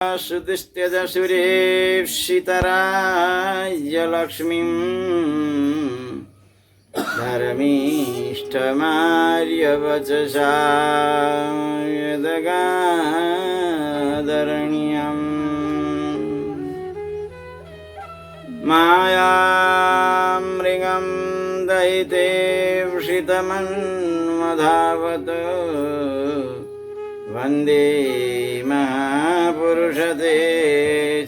सुतिष्ठ्यज सुरेप्सितराय लक्ष्मीं धर्मीष्ठमार्यवचसा यदगादरणीयम् मायामृगं दयितेप्सितमन्मधावत् वन्दे महापुरुषते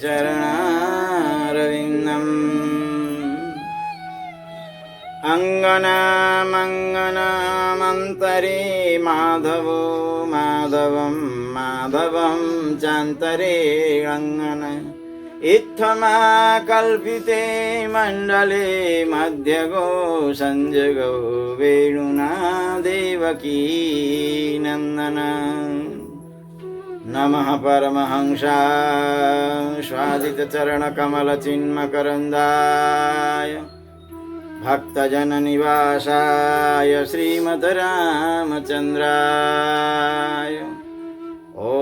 चरणारविन्दम् अङ्गनामङ्गनामन्तरे माधवो माधवं माधवं चान्तरे अङ्गन इत्थमा कल्पिते मण्डले मध्यगो संजगो वेणुना देवकी नन्दन नमः परमहंसाय स्वादितचरणकमलचिन्मकरन्दाय भक्तजननिवासाय श्रीमद्रामचन्द्राय ॐ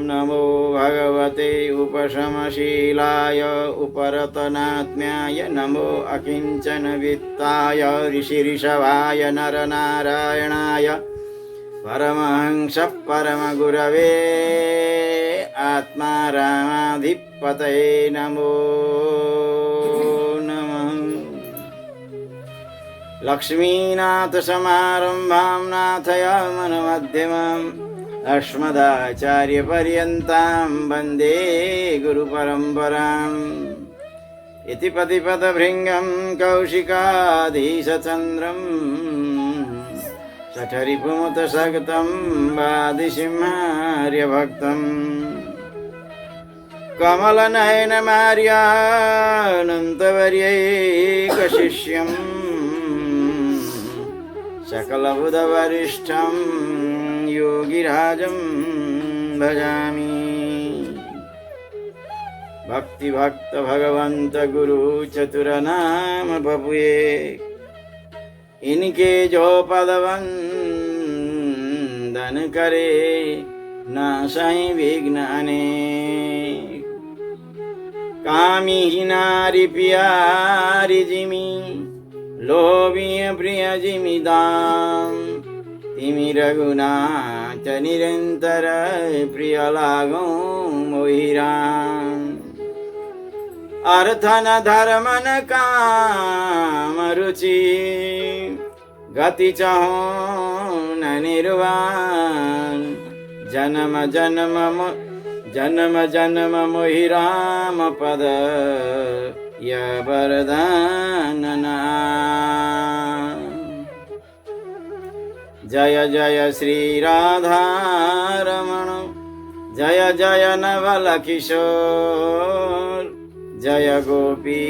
नमो भगवते उपशमशीलाय उपरतनात्म्याय नमो अकिञ्चनवित्ताय ऋषिऋषभाय नरनारायणाय परमहंस परमगुरवे आत्मारामाधिपतये नमो नमः। लक्ष्मीनाथसमारम्भां नाथयामनमध्यमाम् अस्मदाचार्यपर्यन्तां वन्दे गुरुपरम्पराम् इति पतिपदभृङ्गं कौशिकाधीशचन्द्रम् शठरिपुमुतसगतं वादिसिंहार्यभक्तं कमलनयनमार्यानन्तवर्यैकशिष्यं सकलबुधवरिष्ठं योगिराजं भजामि। भक्तिभक्त भगवंत गुरु चतुरनाम बपुए इनके जो पदवंदन करे नाशाई विघ्न अनेक। कामी ही नारी प्यारी जिमी लोभी प्रिय जिमी दाम तिमी रघुनाथ निरंतर प्रिय लागो मोहिराम। अर्थन धर्मन काम रुचि गति चाहो न निर्वाण। जन्म जन्म मोहि राम पद य वरदान जय जय श्री राधा रमण जय जय नवल किशोर जय गोपी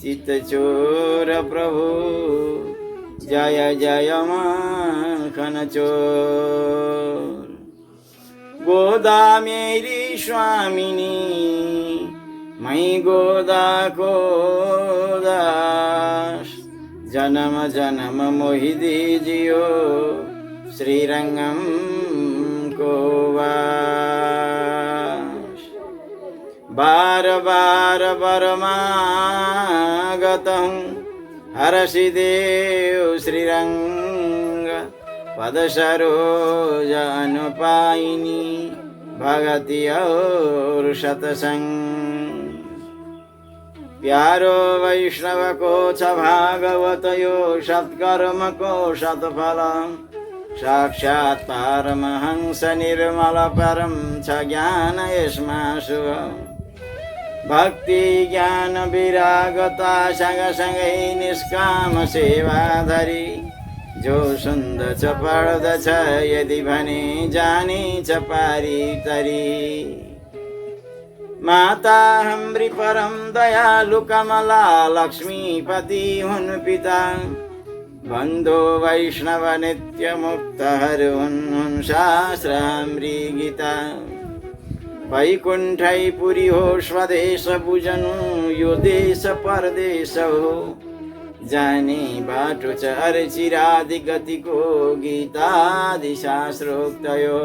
चित्तचोर प्रभु जय जय माखन चोर। गोदा मेरी स्वामिनी मई गोदा को दास। जन्म जन्म मोहि दीजियो श्रीरंगम को वास। बार बार बरमागत हूँ हरषि देव श्रीरंग पद सरोज अनुपायिनी भगति और सतसंग। प्यारो वैष्णव को छ भागवत यो सत्कर्म को सत्फल। साक्षात् पारमहंस निर्मल परम छ ज्ञान यस्मा शुभ। भक्ति ज्ञान विरागता संग संगै निष्काम सेवा धरी। जो सुन्द च पढ्द छ यदि भने जाने च पारी तरी। माता हम्री परम दयालु कमला लक्ष्मीपति हुन् पिता। बन्धो वैष्णव नित्य मुक्त हर हुन् शास्त्रामृ गीता। वैकुण्ठैपुरी हो स्वदेश बुझनु यो देश परदेश हो। जाने बाटो छ अर्चिरादि गतिको गीतादि शास्त्रोक्तयो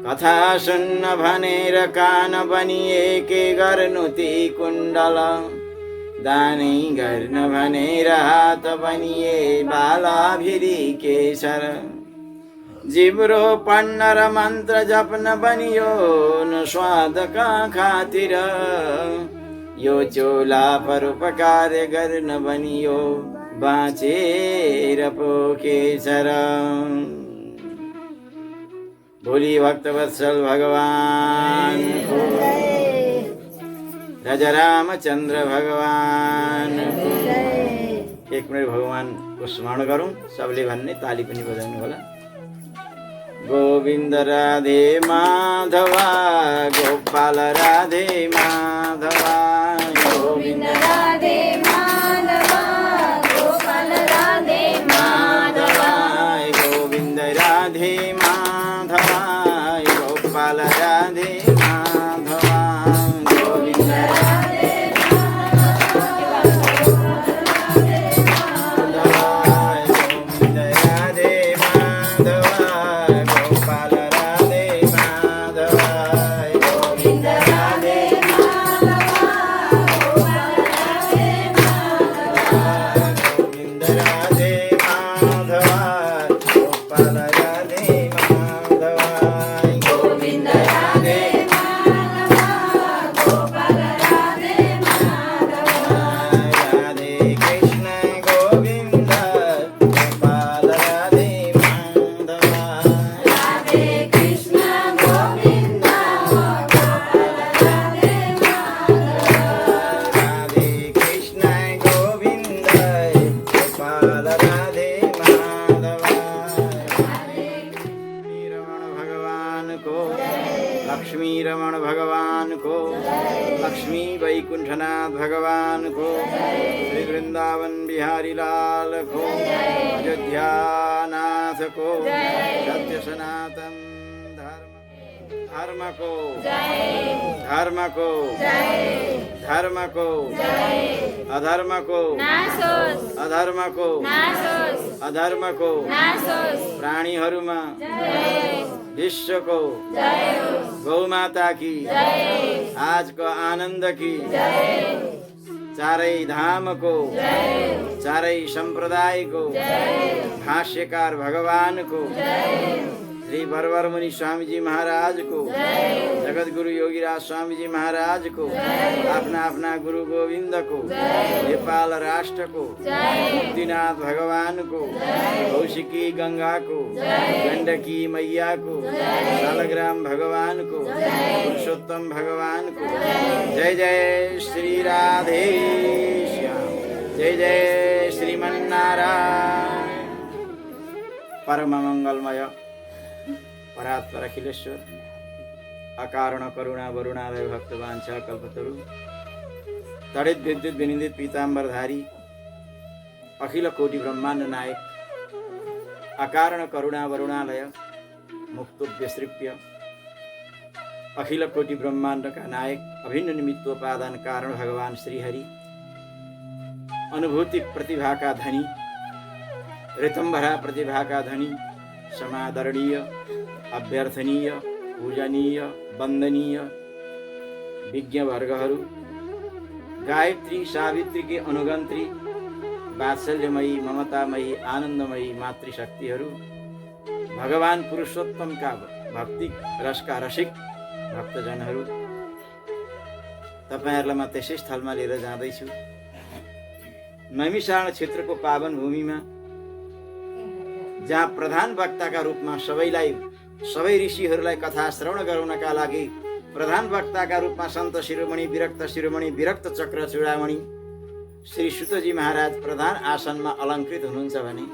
कथा सुन्न भनेर कान बनिए के गर्नु ती कुण्डल दानै गर्न भनेर हात बनिए बाला भिरी केशर जिब्रो पढ्न र मन्त्र जप्न बनियो न स्वादका खातिर यो चोला परोपकार गर्न बनियो बाँचेर पोकेशर भोली भक्तवत्सल भगवान को राजा रामचन्द्र भगवान को। एक मिनट भगवान को स्मरण गरौँ। सबले भन्ने ताली पनि बजाउनु होला। गोविन्द राधे माधवा गोपाल राधे माधवा गोविन्द राधे माधवा गोपाल राधे माधवा गोविन्द राधे माधवा गोपाल राधे माधवा गोविन्द राधे लक्ष्मी वैकुंठनाथ भगवान को श्री वृंदावन बिहारी लाल को अयोध्या नाथ को सत्य सनातन धर्म को धर्म को धर्म को अधर्म को अधर्म को अधर्म को प्राणीहरूमा विश्व को गौमाता की आज को आनंद की चारै धाम को चारै संप्रदाय को भाष्यकार भगवान को श्री बरवर मुनि स्वामी जी महाराज को जगत गुरु योगीराज स्वामी जी महाराज को अपना अपना गुरु गोविंद को नेपाल राष्ट्र को मुक्तिनाथ भगवान को कौशिकी गंगा को गंडकी मैया को शालग्राम भगवान को पुरुषोत्तम भगवान को जय जय श्री राधे श्याम जय जय श्रीमन्नारायण। परम मंगलमय परात्पर अखिलेश्वर अकारण करुणा वरुणालय भक्तवांछा कल्पतरु तड़ित विद्युत विनिंदित पीतांबरधारी अखिल कोटि ब्रह्मांड नायक अकारण करुणा वरुणालय मुक्तोव्यसृप्य अखिल कोटि ब्रह्मांड का नायक अभिन्न निमित्तोपादान कारण भगवान श्रीहरि अनुभूति प्रतिभा का धनी ऋतंभरा प्रतिभा का धनी समादरणीय अभ्यर्थनीय पूजनीय वंदनीय विज्ञ वर्गहरू गायत्री सावित्री के अनुगंत्री वात्सल्यमयी ममतामयी आनंदमयी मातृशक्तिहरू भगवान पुरुषोत्तम का भक्ति रस का रसिक भक्तजनहरू तपाईहरुलाई म त्यसै स्थलमा लिएर जाँदैछु। नैमिषारण क्षेत्रको पावन भूमिमा जहाँ प्रधान वक्ता का रूपमा सबै ऋषिहरूलाई कथा श्रवण गराउनका लागि प्रधान वक्ता का रूपमा सन्त शिरोमणि विरक्त चक्र चूडामणि श्री सुतजी महाराज प्रधान आसनमा अलंकृत हुनुहुन्छ भने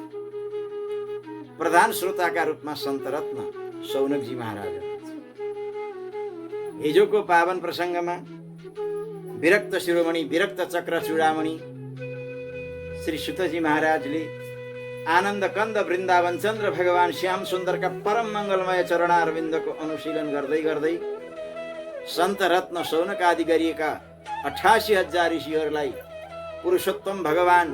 प्रधान श्रोता का रूपमा सन्त रत्न सौनकजी महाराज हिजोको पावन प्रसंगमा विरक्त शिरोमणि विरक्त चक्र चूडामणि श्री सुतजी महाराजले आनंद कंद वृंदावन चंद्र भगवान श्याम सुंदर का परम मंगलमय चरणारविंद को अनुशीलन गर्दै गर्दै संत रत्न सौनक आदि गरिएका 88,000 ऋषिहरूलाई पुरुषोत्तम भगवान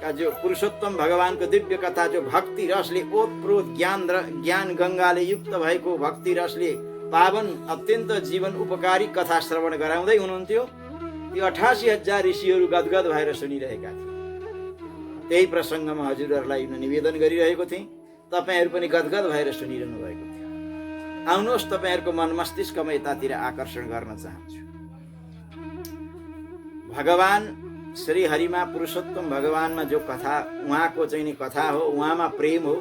का जो पुरुषोत्तम भगवानको दिव्य कथा जो भक्ति रसले ओतप्रोत ज्ञान गङ्गाले युक्त भएको भक्ति रसले पावन अत्यन्त जीवन उपकारी कथा श्रवण गराउँदै हुनुहुन्थ्यो। त्यो 88,000 ऋषिहरू गदगद भएर सुनिरहेका थिए। त्यही प्रसङ्गमा हजुरहरूलाई निवेदन गरिरहेको थिएँ, तपाईहरू पनि गदगद भएर सुनिरहनु भएको थियो। आउनुहोस्, तपाईहरूको मन मस्तिष्कमा यतातिर आकर्षण गर्न चाहन्छु। भगवान श्री हरिमा पुरुषोत्तम भगवानमा जो कथा उहाँको चाहिँ नि कथा हो, उहाँमा प्रेम हो,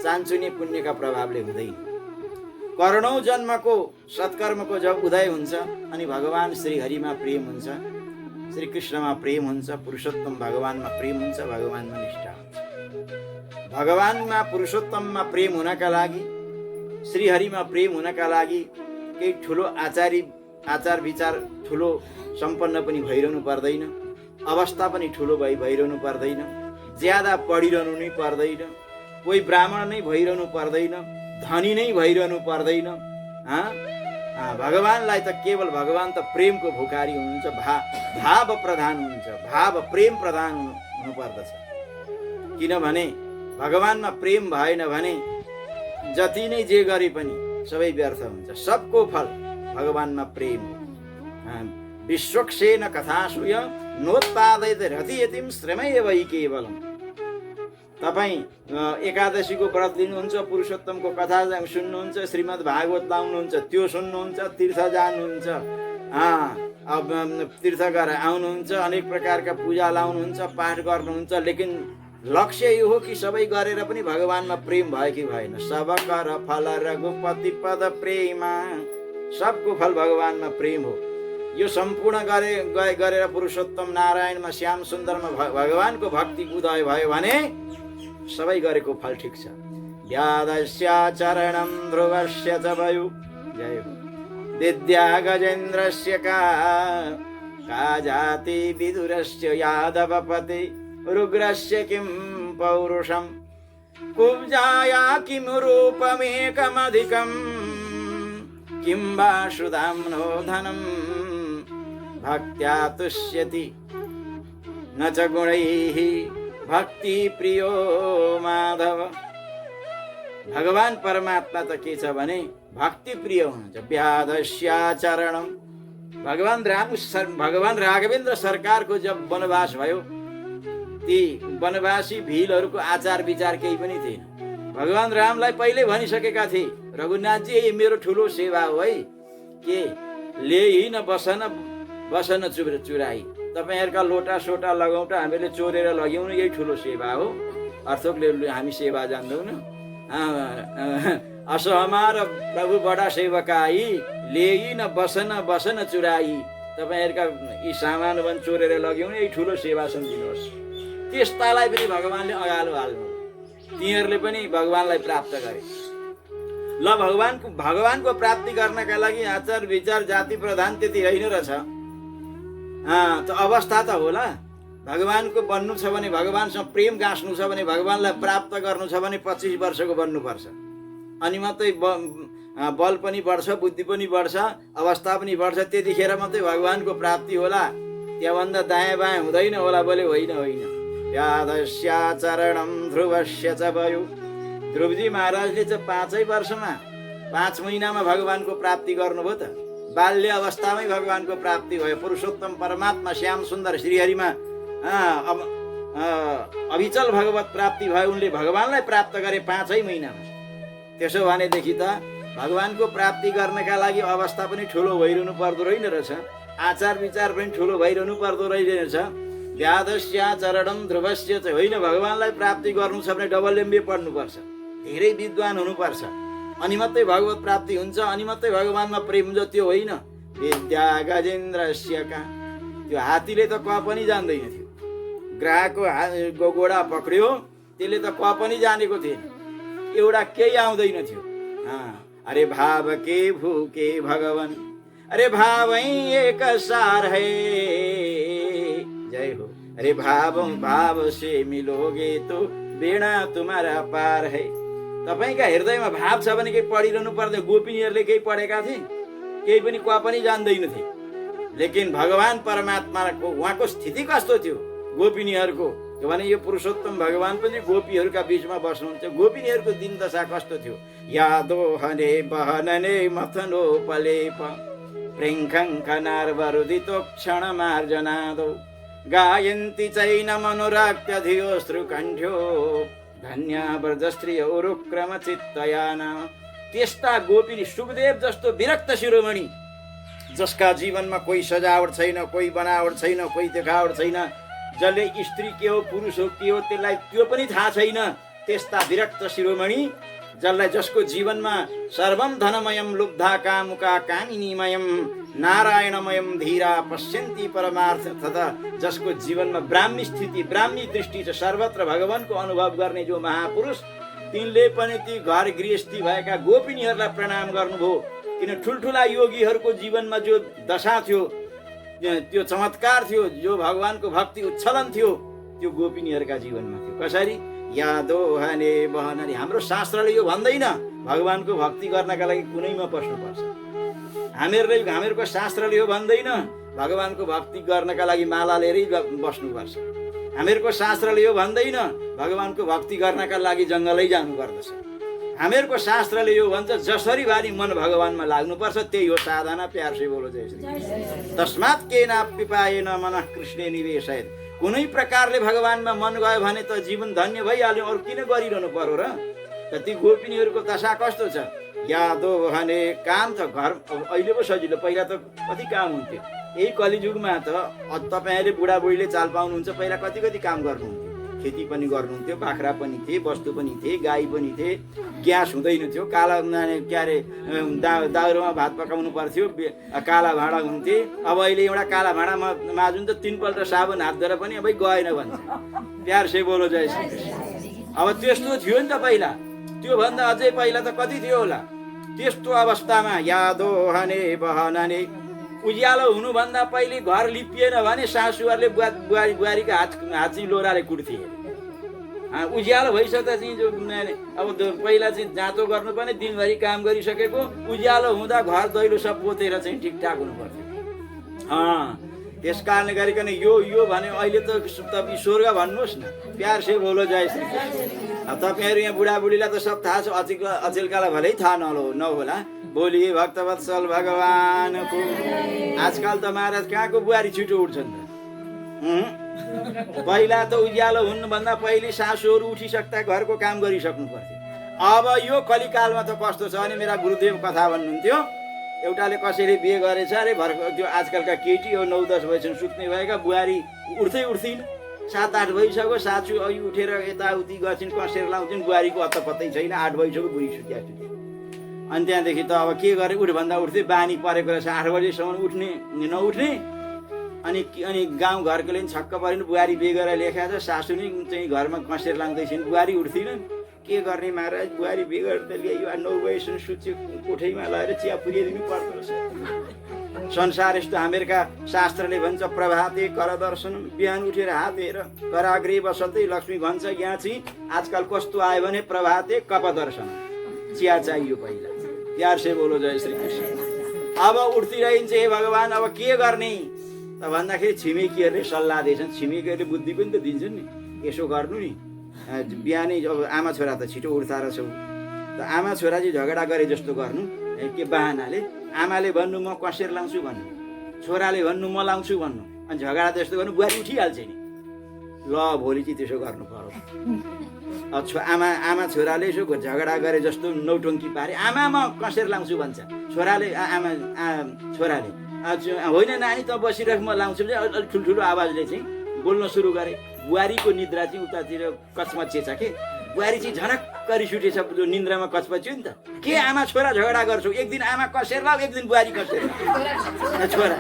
चान्चुने पुण्यका प्रभावले हुँदैन। करोडौं जन्मको सत्कर्मको जब उदय हुन्छ अनि भगवान श्री हरिमा प्रेम हुन्छ, श्री कृष्णमा प्रेम हुन्छ, पुरुषोत्तम भगवानमा प्रेम हुन्छ, भगवानमा निष्ठा हुन्छ। भगवानमा पुरुषोत्तममा प्रेम हुनका लागि, श्री हरिमा प्रेम हुनका लागि केही ठुलो आचार विचार ठुलो सम्पन्न पनि भइरहनु पर्दैन, अवस्था पनि ठुलो भइरहनु पर्दैन, ज्यादा पढिरहनु नै पर्दैन, कोही ब्राह्मण नै भइरहनु पर्दैन, धनी नै भइरहनु पर्दैन। भगवानलाई त केवल भगवान त प्रेमको भुकारी हुनुहुन्छ, भाव प्रधान हुनुहुन्छ, भाव प्रेम प्रधान हुनु पर्दछ। किनभने भगवानमा प्रेम भएन भने जति नै जे गरे पनि सबै व्यर्थ हुन्छ। सबको फल भगवानमा प्रेम हो। विश्वक्षेन कथासूय नोत्पादयत रतियतिम श्रमेव हि केवलम्। तपाईँ एकादशीको व्रत लिनुहुन्छ, पुरुषोत्तमको कथा सुन्नुहुन्छ, श्रीमद् भागवत लाउनुहुन्छ, त्यो सुन्नुहुन्छ, तीर्थ जानुहुन्छ, तीर्थ गरेर आउनुहुन्छ, अनेक प्रकारका पूजा लाउनुहुन्छ, पाठ गर्नुहुन्छ, लेकिन लक्ष्य यो हो कि सबै गरेर पनि भगवानमा प्रेम भयो कि भएन। सब कर फल रघुपति पद प्रेमा, सबको फल भगवानमा प्रेम हो। यो सम्पूर्ण गरेर पुरुषोत्तम नारायणमा श्याम सुन्दरमा भगवानको भक्ति उदय भयो भने सबै गरेको फल ठिक छ। व्यादस्य चरणं ध्रुवस्य च वयु, जय हो। विद्या गजेन्द्रस्य का जाति विदुरस्य यादवपति रुग्रस्य किं पौरुषं कुब्जाया किं रूपमेकमधिकं किं वा सुधाम्नो धनं भक्त्या तुष्यति न च गुणैः भक्ति प्रियो माधव। भगवान परमात्मा त के छ भने भक्ति प्रिय हुनुहुन्छ। व्यादस्याचरणम, भगवान राघवेन्द्र सरकारको जब वनवास भयो, ती वनवासी भीलहरूको आचार विचार केही पनि थिएन। भगवान रामलाई पहिले भनिसकेका थिए, रघुनाथजी मेरो ठुलो सेवा हो है, के ल्याइन बसन चुराई, तपाईँहरूका लोटा सोटा लगाउँटा हामीले चोरेर लग्यौँ, यही ठुलो सेवा हो। अर्थकले हामी सेवा जान्दैनौँ। असो हमारा प्रभु बडा सेवकाई ल्याइन बसन चुराई, तपाईँहरूका यी सामान पनि चोरेर लग्यौँ, यही ठुलो सेवा सम्झिनुहोस्। त्यस्तालाई पनि भगवानले अगालो हाल्नु, तिनीहरूले पनि भगवानलाई प्राप्त गरे। ल, भगवानको प्राप्ति गर्नका लागि आचार विचार जाति प्रधान त्यति होइन रहेछ। त अवस्था त होला। भगवानको बन्नु छ भने, भगवानसँग प्रेम गाँस्नु छ भने, भगवानलाई प्राप्त गर्नु छ भने 25 वर्षको बन्नुपर्छ। अनि मात्रै बल पनि बढ्छ, बुद्धि पनि बढ्छ, अवस्था पनि बढ्छ। त्यतिखेर मात्रै भगवानको प्राप्ति होला। त्यहाँभन्दा दायाँ बायाँ हुँदैन होला बोले होइन। व्यादस्याचरणं ध्रुवस्य च वयु, ध्रुवजी महाराजले चाहिँ 5 वर्षमा 5 महिनामा भगवानको प्राप्ति गर्नुभयो त। बाल्य अवस्थामै भगवानको प्राप्ति भयो। पुरुषोत्तम परमात्मा श्याम सुन्दर श्रीहरिमा अविचल भगवत प्राप्ति भयो। उनले भगवानलाई प्राप्त गरे 5 महिनामा। त्यसो भनेदेखि त भगवानको प्राप्ति गर्नका लागि अवस्था पनि ठुलो भइरहनु पर्दो रहेन रहेछ, आचार विचार पनि ठुलो भइरहनु पर्दो रहेछ। व्यादस्याचरणं ध्रुवस्य चाहिँ होइन, भगवानलाई प्राप्ति गर्नु छ भने डबल एमबी पढ्नुपर्छ, धेरै विद्वान हुनुपर्छ, अनि मात्रै भगवत प्राप्ति हुन्छ, अनि मात्रै भगवानमा प्रेम हुन्छ। त्यो होइन। विद्या गजेन्द्रस्य का, त्यो हात्तीले त क पनि जान्दैन थियो। ग्राहकको गोडा पक्रियो, त्यसले त क पनि जानेको थिएन, एउटा केही आउँदैन थियो। अरे भाव के भूके भगवान, अरे भाव एक सार है, जय हो। अरे भाव से मिलोगे तो बेड़ा तुम्हारा पार है। तपाईका हृदयमा भाव छ भने केही पढिरहनु पर्दैन। गोपिनीहरूले केही पढेका थिए, केही पनि क पनि जान्दैन थिए। लेकिन भगवान परमात्माको उहाँको स्थिति कस्तो थियो, गोपिनीहरूको भने यो पुरुषोत्तम भगवान पनि गोपीहरूका बीचमा बस्नुहुन्छ। गोपिनीहरूको दिन दशा कस्तो थियो? यादो हने बहनने मथनो पलेप प्रेङ्खं खनार्वरुदितो क्षण मार्जनादो गायन्ति चैन मनोराक्त्य धियोश्रुकण्ठ्यो धन्या व्रजस्त्रिय उरुक्रम चित्तयाना। त्यस्ता गोपिनी सुखदेव जस्तो विरक्त शिरोमणि, जसका जीवनमा कोही सजावट छैन, कोही बनावट छैन, कोही देखावट छैन, जसले स्त्री के हो पुरुष हो के हो त्यसलाई त्यो पनि थाहा छैन, त्यस्ता विरक्त शिरोमणि, जसको जीवनमा सर्वम धनमयम लुब्धा कामुका कामिनीमयम नारायणमयम धीरा पश्यन्ति परमार्थ तथा, जसको जीवनमा ब्राह्मी स्थिति ब्राह्मी दृष्टि छ, सर्वत्र भगवानको अनुभव गर्ने जो महापुरुष, तिनले पनि ती घर गृहस्थी भएका गोपिनीहरूलाई प्रणाम गर्नुभयो। किन ठुल्ठुला योगीहरूको जीवनमा जो दशा थियो, त्यो चमत्कार थियो, जो भगवानको भक्ति उच्छलन थियो, त्यो गोपिनीहरूका जीवनमा थियो। कसरी? यादो हने बहनने। हाम्रो शास्त्रले यो भन्दैन भगवानको भक्ति गर्नका लागि कुनैमा बस्नुपर्छ। हामीहरूको शास्त्रले यो भन्दैन भगवानको भक्ति गर्नका लागि माला लिएरै बस्नुपर्छ। हामीहरूको शास्त्रले यो भन्दैन भगवानको भक्ति गर्नका लागि जङ्गलै जानु पर्दछ। हामीहरूको शास्त्रले यो भन्छ जसरी भारी मन भगवानमा लाग्नुपर्छ, त्यही हो साधना। प्यार से बोलो जय श्री। तस्मात् केनापि पाएन मनः कृष्णे निवेशयत्। कुनै प्रकारले भगवानमा मन गयो भने त जीवन धन्य भइहाल्यो, अरू किन गरिरहनु पर्यो र? त ती गोपिनीहरूको दशा कस्तो छ? यादो भने काम त घर अहिले पो सजिलो, पहिला त कति काम हुन्थ्यो। यही कलिजुगमा त तपाईँहरूले बुढाबुढीले चाल पाउनुहुन्छ, पहिला कति कति काम गर्नुहुन्थ्यो। खेती पनि गर्नुहुन्थ्यो, बाख्रा पनि थिए, बस्तु पनि थिए, गाई पनि थिए, ग्यास हुँदैन थियो, काला के अरे दाउरोमा भात पकाउनु पर्थ्यो, काला भाँडा हुन्थे। अब अहिले एउटा काला भाँडामा माझुन त 3 पल्ट साबुन हात धर पनि अब गएन भन्छ। प्यार से बोलो जय श्री कृष्ण। अब त्यस्तो थियो नि त पहिला, त्योभन्दा अझै पहिला त कति थियो होला। त्यस्तो अवस्थामा यादो हने बहनने, उज्यालो हुनुभन्दा पहिले घर लिपिएन भने सासूहरूले बुहारीको हात चाहिँ लोराले कुट्थे। उज्यालो भइसक्दा चाहिँ जो अब पहिला चाहिँ जाँचो गर्नुपर्ने, दिनभरि काम गरिसकेको, उज्यालो हुँदा घर दैलो सब पोतेर चाहिँ ठिकठाक हुनु पर्थ्यो। त्यस कारणले गरिकन यो भने अहिले त तपाईँ स्वर्ग भन्नुहोस् न। प्यार से बोलो जय श्री कृष्ण। तपाईँहरू यहाँ बुढाबुढीलाई त सब थाहा छ, अचेलकालाई भलै थाहा नहोला। बोलिए भक्तवत्सल भगवानको। आजकल त महाराज कहाँको बुहारी छिटो उठ्छन् त। पहिला त उज्यालो हुनुभन्दा पहिले सासूहरू उठिसक्दा घरको काम गरिसक्नु पर्थ्यो। अब यो कलिकालमा त कस्तो छ भने, मेरा गुरुदेव कथा भन्नुहुन्थ्यो, एउटाले कसैले बिहे गरेछ अरे, भर्खर त्यो आजकलका केटी हो 9-10 वर्षसम्म सुत्ने भएका, बुहारी उठ्थिन्, 7-8 भइसक्यो, सासू अघि उठेर यताउति गर्छिन्, कसेर लाउँछिन्, बुहारीको अत्तपत्तै छैन, 8 भइसक्यो बुढी सुत्या। अनि त्यहाँदेखि त अब के गरे, उठभन्दा उठ्दै बानी परेको रहेछ, 8 बजीसम्म उठ्ने नउठ्ने। अनि गाउँघरकोले पनि छक्क परेन, बुहारी बिहे गरेर ल्याएको छ, सासू नै चाहिँ घरमा कसेर लाउँदैछन्, बुहारी उठ्थिनन्। के गर्ने महाराज, बुहारी बिहे गरेर त ल्यायो, 9 बजीसम्म सुत्यो, कोठैमा लगेर चिया पुर्याइदिनु पर्दो रहेछ। संसार यस्तो हामीहरूका शास्त्रले भन्छ प्रभाते कर दर्शन, बिहान उठेर हात हेर, कराग्रे बसन्तै लक्ष्मी भन्छ। यहाँ चाहिँ आजकल कस्तो आयो भने प्रभाते कप दर्शन, चिया चाहियो पहिला। प्यार से बोलो जय श्री कृष्ण। अब उठ्तिरहन्छ, हे भगवान अब के गर्ने त भन्दाखेरि छिमेकीहरूले सल्लाह दिन्छन्। छिमेकीहरूले बुद्धि पनि त दिन्छन् नि, यसो गर्नु नि, बिहानै अब आमा छोरा त छिटो उठ्दा रहेछौ, त आमा छोरा चाहिँ झगडा गरे जस्तो गर्नु। के बाहनाले, आमाले भन्नु म कसेर लाउँछु भन्नु, छोराले भन्नु म लाउँछु भन्नु, अनि झगडा त्यस्तो गर्नु, बुहारी उठिहाल्छ नि। ल भोलि चाहिँ त्यसो गर्नु पर्यो। आमा छोराले यसो झगडा गरे जस्तो नौटङ्की पारे, आमा म कसेर लाउँछु भन्छ, छोराले छोराले होइन नानी त बसिरह म लाउँछु भने अलिक ठुल्ठुलो आवाजले चाहिँ बोल्न सुरु गरे। बुहारीको निद्रा चाहिँ उतातिर कचमचिएछ के, बुहारी चाहिँ झनक्क रिस उठेछ, जो निन्द्रामा कचमच्यो नि त। के आमा छोरा झगडा गर्छौ, एक दिन आमा कसेर लाऊ, एक दिन बुहारी कसेर छोरा,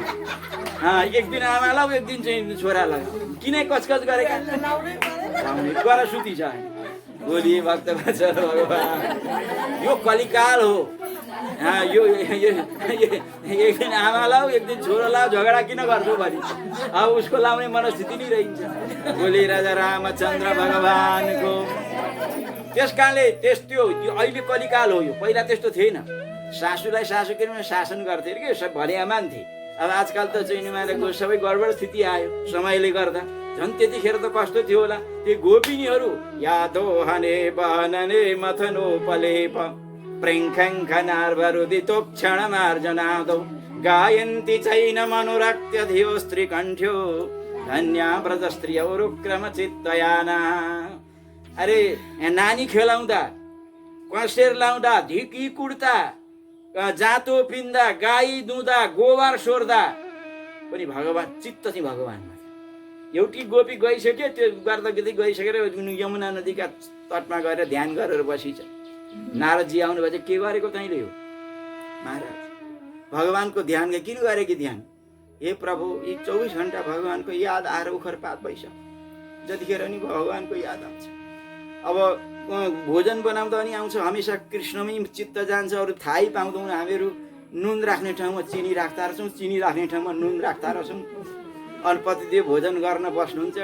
एक दिन आमा लाऊ, एक दिन चाहिँ छोरा लाऊ, किन कचकच गरेका, गर सुती छ। बोलिए भक्तवत्सल भगवान, यो कलिकाल हो। यो एक दिन आमा लाऊ, एक दिन छोरा लाऊ, झगडा किन गर्छौ भने अब उसको लाउने मनस्थिति नै रहन्छ। बोले राजा रामचन्द्र भगवानको। त्यस कारणले त्यस्तो अहिले कलिकाल हो यो, पहिला त्यस्तो थिएन। सासूलाई सासू के शासन गर्थे अरे के, भले मान्थे। अब आजकल त चाहिँ सबै गडबड स्थिति आयो समयले गर्दा। झन् त्यतिखेर त कस्तो थियो होला त्यो गोपिनीहरू यादो हने बहनने मथनो पलेप प्रेङ्खङ्खनार्वरुदितो क्षणमार्जनादौ गायन्ति चैन मनोरक्त्य धियो स्त्रीकण्ठ्यो धन्या व्रत स्त्रियौ रुक्रमचित्तयाना। अरे नानी खेलाउँदा, कसेर लाउँदा, ढिकी कुड्दा, जातो पिन्दा, गाई दुहुँदा, गोबर सोर्दा पनि भगवान चित्त चाहिँ भगवानमा। एउटी गोपी गइसक्यो, त्यो गर्दा गर्दै गइसकेर यमुना नदीका तटमा गएर ध्यान गरेर बसिन्छ। नारदजी आउनुभयो चाहिँ के गरेको तैँले हो महाराज? भगवानको ध्यान किन गरे कि ध्यान? हे प्रभु, यी 24 घण्टा भगवानको याद आएर उखर पात भइसक्यो, जतिखेर नि भगवानको याद आउँछ। अब भोजन बनाउँदा पनि आउँछ, हमेसा कृष्णमै चित्त जान्छ, अरू थाहै पाउँदैनौँ। हामीहरू नुन राख्ने ठाउँमा चिनी राख्दा रहेछौँ, चिनी राख्ने ठाउँमा नुन राख्दा रहेछौँ। अनि पतिदेव भोजन गर्न बस्नुहुन्छ,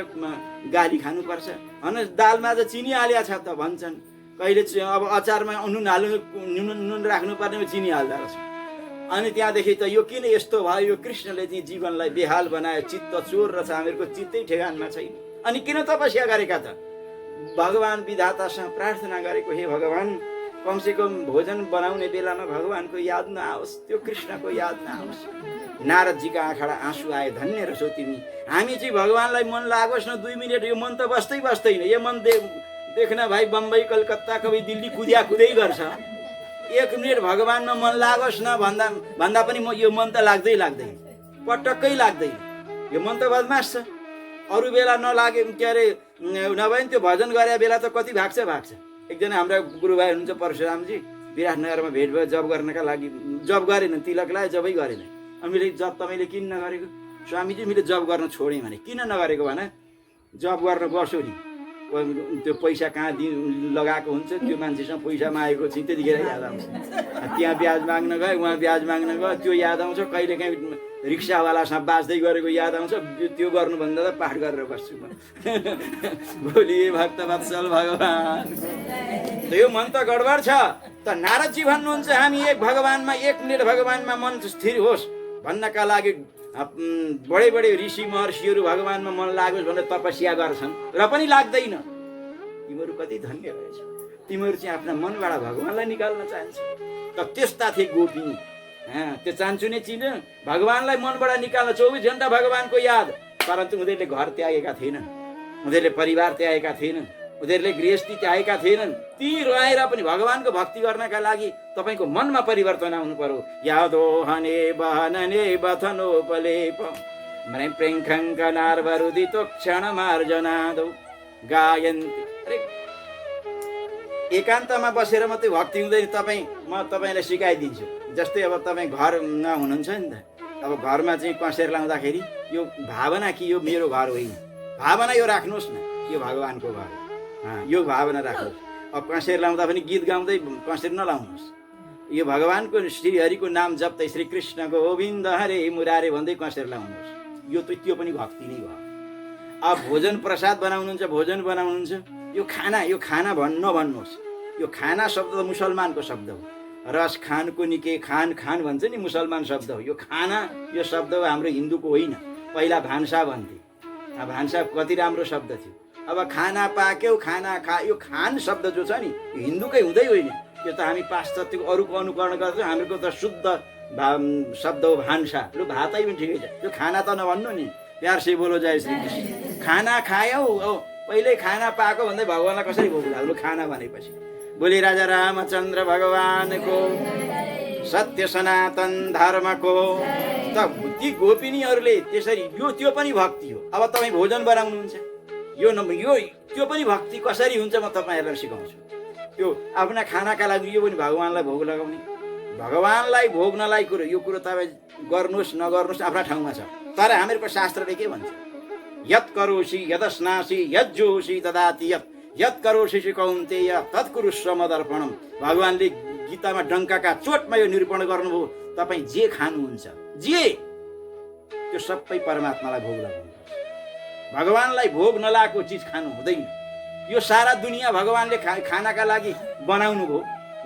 गाली खानुपर्छ। होइन, दालमा त चिनी हालिया छ त भन्छन्, कहिले अब अचारमा नुन हाल्नु, नुन राख्नुपर्नेमा चिनी हाल्दा रहेछ। अनि त्यहाँदेखि त यो किन यस्तो भयो? यो कृष्णले चाहिँ जीवनलाई बेहाल बनायो, चित्त चोर रहेछ, हामीहरूको चित्तै ठेगानमा छैन। अनि किन तपस्या गरेका त? भगवान विधातासँग प्रार्थना गरेको, हे भगवान, कमसेकम भोजन बनाउने बेलामा भगवानको याद नआओस्, त्यो कृष्णको याद नआओस्। नारदजीका आँखाबाट आँसु आयो, धन्य रहेछौ तिमी। हामी चाहिँ भगवानलाई मन लागोस् न 2 मिनट, यो मन त बस्दै बस्दैन। यो मन देख्न भाइ बम्बई कलकत्ता कभी दिल्ली कुद्या कुदै गर्छ। 1 मिनट भगवानमा मन लागोस् न भन्दा पनि यो मन त लाग्दैन, पटक्कै लाग्दैन। यो मन त बदमास छ। अरू बेला नलागे के अरे नभए त्यो भजन गरे बेला त कति भाग्छ। एकजना हाम्रा गुरुभाइ हुनुहुन्छ परशुरामजी, विराटनगरमा भेट भयो जब गर्नका लागि। जब गरेन, तिलक लगायो, जबै गरेन। अनि मैले जब तपाईँले किन नगरेको? स्वामीजी, मैले जब गर्न छोडेँ भने। किन नगरेको भने जब गर्न बस्यो नि, त्यो पैसा कहाँ लगाएको हुन्छ, त्यो मान्छेसँग पैसा मागेको चाहिँ त्यतिखेर याद आउँछ। त्यहाँ ब्याज माग्न गयो, उहाँ ब्याज माग्न गयो, त्यो याद आउँछ। कहिलेकाहीँ रिक्सावालासँग बाँच्दै गरेको याद आउँछ। त्यो गर्नुभन्दा त पाठ गरेर बस्छु म। बोलिए भक्तवत्सल भगवान। यो मन त गडबड छ। त नारदजी भन्नुहुन्छ हामी एक भगवानमा, 1 मिनट भगवानमा मन स्थिर होस् भन्नका लागि बडे बडे ऋषि महर्षिहरू भगवानमा मन लागोस् भनेर तपस्या गर्छन्, र पनि लाग्दैन। तिमीहरू कति धन्य रहेछ, तिमीहरू चाहिँ आफ्ना मनबाट भगवानलाई निकाल्न चाहन्छ। त त्यस्ता थिए गोपिनी। त्यो चाहन्छु नै चिन भगवानलाई मनबाट निकाल्न, 24 घण्टा भगवानको याद। परन्तु उनीहरूले घर त्यागेका थिएनन्, उनीहरूले परिवार त्यागेका थिएनन्, उनीहरूले गृहस्थी त्यागेका थिएनन्। ती रहेर पनि भगवानको भक्ति गर्नका लागि तपाईँको मनमा परिवर्तन आउनु पर्यो। यादो हने बहनने बथनो पलेप प्रेङ्खङ्खनार्वरुदितो क्षणमार्जनादौ गायन्ति। अरे एकान्तमा बसेर मात्रै भक्ति हुँदैन। म तपाईँलाई सिकाइदिन्छु। जस्तै अब तपाईँ घरमा हुनुहुन्छ नि त, अब घरमा चाहिँ कसेर लाउँदाखेरि यो भावना कि यो मेरो घर होइन, भावना यो राख्नुहोस् न, यो भगवानको घर, यो भावना राख्नुहोस्। अब कसेर लाउँदा पनि गीत गाउँदै कसेर नलाउनुहोस्। यो भगवानको श्रीहरिको नाम जप्दै श्री कृष्ण गोविन्द हरे मुरारे भन्दै कसेर लाउनुहोस्। त्यो पनि भक्ति नै भयो। अब भोजन प्रसाद बनाउनुहुन्छ, भोजन बनाउनुहुन्छ, यो खाना नभन्नुहोस्। यो खाना शब्द त मुसलमानको शब्द हो। रस खानको निके खान भन्छ नि, मुसलमान शब्द हो। यो खाना यो शब्द हाम्रो हिन्दूको होइन। पहिला भान्सा भन्थे। भान्सा कति राम्रो शब्द थियो। अब खाना पाक्यौ, खाना खा, यो खान शब्द जो छ नि, यो हिन्दूकै हुँदै होइन। यो त हामी पाश्चात्यको अरूको अनुकरण गर्छौँ। हामीको त शुद्ध शब्द हो भान्सा। लु भातै पनि ठिकै छ, यो खाना त नभन्नु नि। प्यार से बोलो जय श्री कृष्ण। खाना खायौ, पहिल्यै खाना पाएको भन्दै भगवानलाई कसरी भोक लाग्यो? खाना भनेपछि बोली राजा रामचन्द्र भगवानको सत्य सनातन धर्मको। त ती गोपिनीहरूले त्यसरी त्यो पनि भक्ति हो। अब तपाईँ भोजन बनाउनुहुन्छ, त्यो पनि भक्ति कसरी हुन्छ म तपाईँहरूलाई सिकाउँछु। त्यो आफ्ना खानाका लागि यो पनि भगवानलाई भोग लगाउने। भगवानलाई भोग नलाई कुरो, यो कुरो तपाईँ गर्नुहोस् नगर्नुहोस् आफ्ना ठाउँमा छ। तर हामीहरूको शास्त्रले के भन्छ? यत् करोषि यदस्नासि यज्जोषि ददाति यत् करोषि कौन्तेय तत्कुरुष्व मदर्पणम्। भगवानले गीतामा डङ्काका चोटमा यो निरूपण गर्नुभयो। तपाईँ जे खानुहुन्छ, त्यो सबै परमात्मालाई भोग लगाउनुपर्छ। भगवानलाई भोग नलागेको चिज खानु हुँदैन। यो सारा दुनियाँ भगवानले खानाका लागि बनाउनु भयो।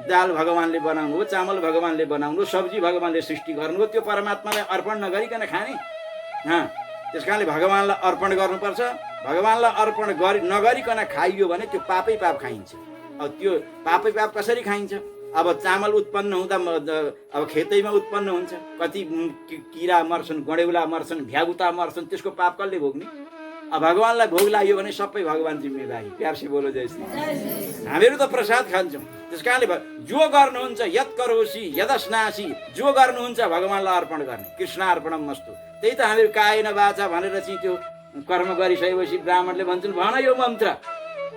दाल भगवानले बनाउनु हो, चामल भगवानले बनाउनु, सब्जी भगवानले सृष्टि गर्नुभयो। त्यो परमात्मालाई अर्पण नगरिकन खाने? त्यस कारणले भगवान्लाई अर्पण गर्नुपर्छ। भगवान्लाई अर्पण नगरिकन खाइयो भने त्यो पापै पाप खाइन्छ। अब त्यो पापै पाप कसरी खाइन्छ? अब चामल उत्पन्न हुँदा अब खेतैमा उत्पन्न हुन्छ, कति किरा मर्छन्, गडेउला मर्छन्, भ्यागुता मर्छन्, त्यसको पाप कसले भोग्ने? अब भगवान्लाई भोग लाग्यो भने सबै भगवान् जिम्मेवारी। प्यार से बोलो जय श्री। हामीहरू त प्रसाद खान्छौँ। त्यस कारणले जो गर्नुहुन्छ यत करोसी यदस्नासी, जो गर्नुहुन्छ भगवान्लाई अर्पण गर्ने। कृष्ण अर्पणमस्तु। त्यही त हामीहरू कायेन वाचा भनेर चाहिँ त्यो कर्म गरिसकेपछि ब्राह्मणले भन्छन् भन यो मन्त्र,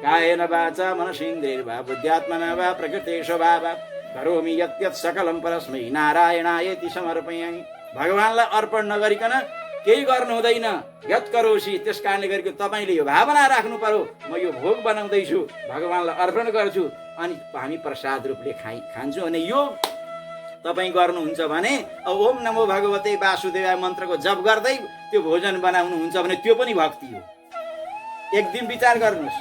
कायेन वाचा मनसेन्द्रियर्वा बुद्ध्यात्मना वा प्रकृते स्वभावात् करोमि यत् यत् सकलं परस्मै नारायणायेति समर्पयामि। भगवान्लाई अर्पण नगरिकन केही गर्नु हुँदैन। यत करोसी, त्यस कारणले गरेको तपाईँले यो भावना राख्नु पर्यो, म यो भोग बनाउँदैछु, भगवान्लाई अर्पण गर्छु, अनि हामी प्रसाद रूपले खान्छौँ। अनि यो तपाईँ गर्नुहुन्छ भने ओम नमो भगवते वासुदेवाय मन्त्रको जप गर्दै त्यो भोजन बनाउनुहुन्छ भने त्यो पनि भक्ति हो। एक दिन विचार गर्नुहोस्,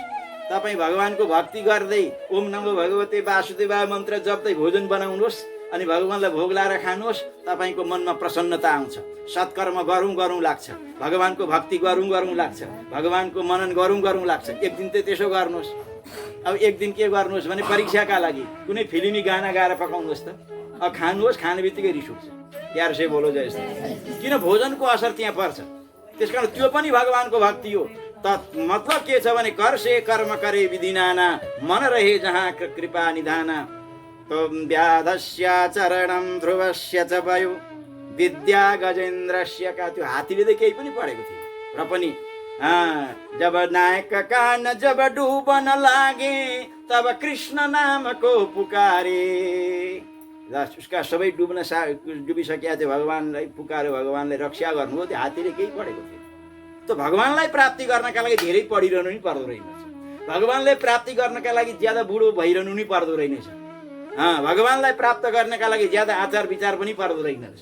तपाईँ भगवान्को भक्ति गर्दै ओम नमो भगवते वासुदेवाय मन्त्र जप्दै भोजन बनाउनुहोस् अनि भगवान्लाई भोग लाएर खानुहोस्, तपाईँको मनमा प्रसन्नता आउँछ। सत्कर्म गरौँ लाग्छ, भगवान्को भक्ति गरौँ लाग्छ, भगवान्को मनन गरौँ लाग्छ। एक दिन त त्यसो गर्नुहोस्। अब एक दिन के गर्नुहोस् भने परीक्षाका लागि कुनै फिल्मी गाना गाएर पकाउनुहोस् त, अब खानुहोस्, खाने बित्तिकै रिस उठ्छ। प्यार से बोलो जय श्री। किन? भोजनको असर त्यहाँ पर्छ। त्यस कारण त्यो पनि भगवान्को भक्ति हो। त मतलब के छ भने कर से कर्म करे विधिनाना, मन रहे जहाँ कृपा निधाना। व्याधस्य चरणं ध्रुवस्य च भयो विद्या गजेन्द्रस्य का। त्यो हात्तीले त केही पनि पढेको थियो र पनि जब नायक कान जब डुबन लागे तब कृष्ण नामको पुकारे। उसका सबै डुबिसकेका थियो, भगवान्लाई पुकार्यो, भगवान्ले रक्षा गर्नुभयो। त्यो हात्तीले केही पढेको थियो। त भगवान्लाई प्राप्ति गर्नका लागि धेरै पढिरहनु नि पर्दो रहेनछ। भगवान्लाई प्राप्ति गर्नका लागि ज्यादा बुढो भइरहनु नि पर्दो रहेनछ। भगवान्लाई प्राप्त गर्नका लागि ज्यादा आचार विचार पनि पर्दो रहेनछ।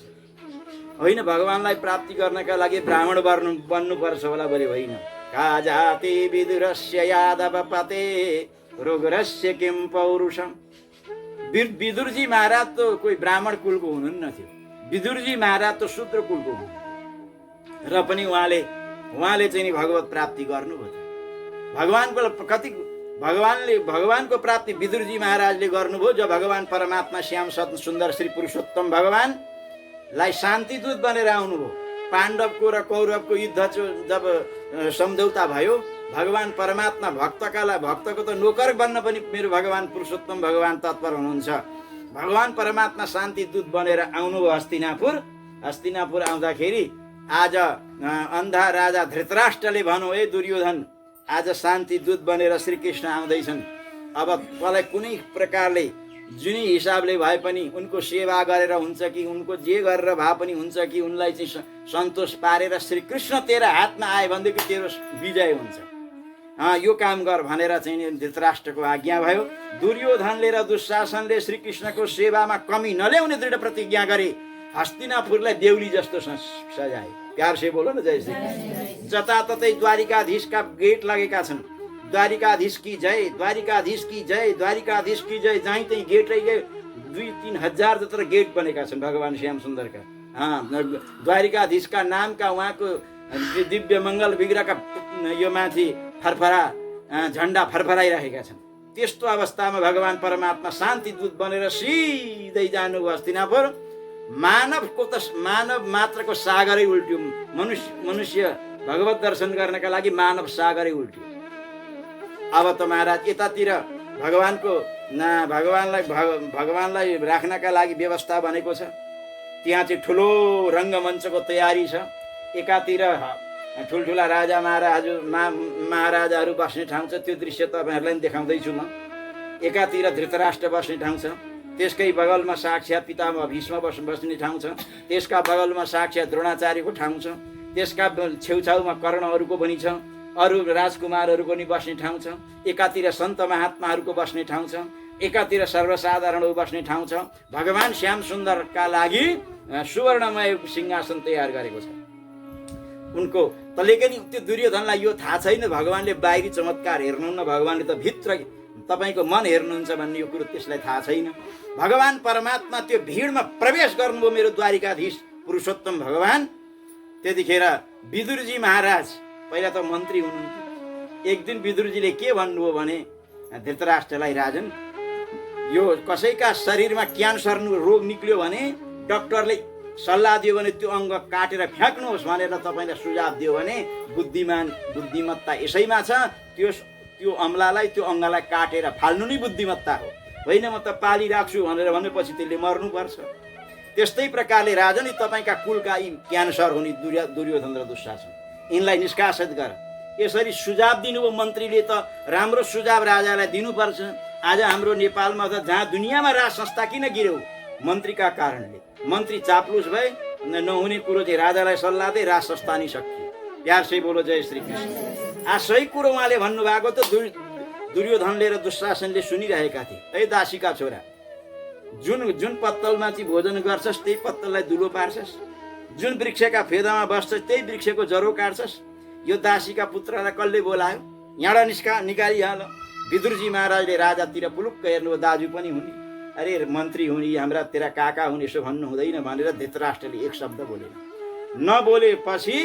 होइन, भगवान्लाई प्राप्ति गर्नका लागि ब्राह्मण बन्नुपर्छ होला बरे होइन। का जाति विदुरस्य यादव पते रुग्रस्य किम पौरुषम। विदुरजी महाराज त कोही ब्राह्मण कुलको हुनुहुन्न थियो। विदुरजी महाराज त शूद्र कुलको हुनु र पनि उहाँले चाहिँ नि भगवत प्राप्ति गर्नुभयो। भगवानको प्राप्ति विदुरजी महाराजले गर्नुभयो। जब भगवान परमात्मा श्याम सुन्दर श्री पुरुषोत्तम भगवानलाई शान्तिदूत बनेर आउनुभयो, पाण्डवको र कौरवको युद्ध जब सम्झौता भयो, भगवान परमात्मा भक्तको त नोकर बन्न पनि मेरो भगवान पुरुषोत्तम भगवान तत्पर हुनुहुन्छ। भगवान परमात्मा शान्तिदूत बनेर आउनुभयो हस्तिनापुर आउँदाखेरि आज अन्धा राजा धृतराष्ट्रले भन्यो, ए दुर्योधन, आज शान्तिदूत बनेर श्रीकृष्ण आउँदैछन्। अब तँलाई कुनै प्रकारले जुनै हिसाबले भए पनि उनको सेवा गरेर हुन्छ कि उनको जे गरेर भए पनि हुन्छ कि उनलाई चाहिँ सन्तोष पारेर श्रीकृष्ण तेरो हातमा आयो भनेदेखि तेरो विजय हुन्छ। यो काम गर भनेर चाहिँ धृतराष्ट्रको आज्ञा भयो। दुर्योधनले र दुशासनले श्रीकृष्णको सेवामा कमी नल्याउने दृढ प्रतिज्ञा गरे। हस्तिनापुरलाई देउली जस्तो सजाए। प्यार से बोलो न जय श्री। जताततै द्वारिकाधीशका गेट लगेका छन्। द्वारिकाधीश की जय, द्वारिकाधीश की जय, द्वारिकाधीश की जय। जहीँ त्यही गेटै 2-3 हजार जत्र गेट बनेका छन् भगवान श्याम सुन्दरका। द्वारिकाधीशका नामका उहाँको दिव्य मङ्गल विग्रहका यो माथि फरफरा झन्डा फरफराइरहेका छन्। त्यस्तो अवस्थामा भगवान परमात्मा शान्तिदूत बनेर सिधै जानुभयो हस्तिनापुर। मानव मात्रको सागरै उल्ट्यो। मनुष्य भगवत दर्शन गर्नका लागि मानव सागरै उल्ट्यो। अब त महाराज यतातिर भगवानलाई राख्नका लागि व्यवस्था बनेको छ। त्यहाँ चाहिँ ठुलो रङ्गमञ्चको तयारी छ। एकातिर ठुल्ठुला राजा महाराजाहरू बस्ने ठाउँ छ। त्यो दृश्य तपाईँहरूलाई देखाउँदैछु म। एकातिर धृतराष्ट्र बस्ने ठाउँ छ। त्यसकै बगलमा साक्षात् पितामह भीष्म बस्ने ठाउँ छ। त्यसका बगलमा साक्षात् द्रोणाचार्यको ठाउँ छ। त्यसका छेउछाउमा कर्णहरूको पनि छ। अरू राजकुमारहरूको नि बस्ने ठाउँ छ। एकातिर सन्त महात्माहरूको बस्ने ठाउँ छ। एकातिर सर्वसाधारणहरू बस्ने ठाउँ छ। भगवान श्याम सुन्दरका लागि सुवर्णमय सिंहासन तयार गरेको छ। उनको तलेकनि त्यो दुर्योधनलाई यो थाहा छैन भगवानले बाहिरी चमत्कार हेर्नुहुन्न, भगवानले त भित्र तपाईँको मन हेर्नुहुन्छ भन्ने यो कुरो त्यसलाई थाहा छैन। भगवान परमात्मा त्यो भिडमा प्रवेश गर्नुभयो मेरो द्वारिकाधीश पुरुषोत्तम भगवान। त्यतिखेर विदुरजी महाराज पहिला त मन्त्री हुनुहुन्थ्यो। एक दिन विदुरजीले के भन्नुभयो भने धृतराष्ट्रलाई, राजन यो कसैका शरीरमा क्यान्सर रोग निक्ल्यो भने डक्टरले सल्लाह दियो भने त्यो अङ्ग काटेर फ्याँक्नुहोस् भनेर तपाईँलाई सुझाव दियो भने बुद्धिमत्ता यसैमा छ। त्यो अम्लालाई त्यो अङ्गलाई काटेर फाल्नु नै बुद्धिमत्ता हो, होइन म त पालिराख्छु भनेर भनेपछि त्यसले मर्नुपर्छ। त्यस्तै प्रकारले राजन तपाईँका कुलका यी क्यान्सर हुने दुर्योधन र दुशासन, यिनलाई निष्कासित गर। यसरी सुझाव दिनुभयो मन्त्रीले। त राम्रो सुझाव राजालाई दिनुपर्छ। आज हाम्रो नेपालमा त जहाँ दुनियाँमा राज संस्था किन गिर्यो? मन्त्रीका कारणले। मन्त्री चाप्लुस भए, नहुने कुरो चाहिँ राजालाई सल्लाह दे, राज संस्था नै सकियो। प्यार से बोलो जय श्री कृष्ण। सही कुरो उहाँले भन्नुभएको त दुर्योधनले र दुशासनले सुनिरहेका थिए। ए दासीका छोरा, जुन पत्तलमा चाहिँ भोजन गर्छस् त्यही पत्तललाई दुलो पार्छस्, जुन वृक्षका फेदामा बस्छस् त्यही वृक्षको जरो काट्छस्। यो दासीका पुत्रलाई कसले बोलायो? यहाँबाट निकालिहाल। विदुरजी महाराजले राजातिर पुलुक्क हेर्नु, दाजु पनि हुने, अरे मन्त्री हुने, हाम्रा तेरा काका हुने, यसो भन्नु हुँदैन भनेर धृतराष्ट्रले एक शब्द बोलेन। नबोलेपछि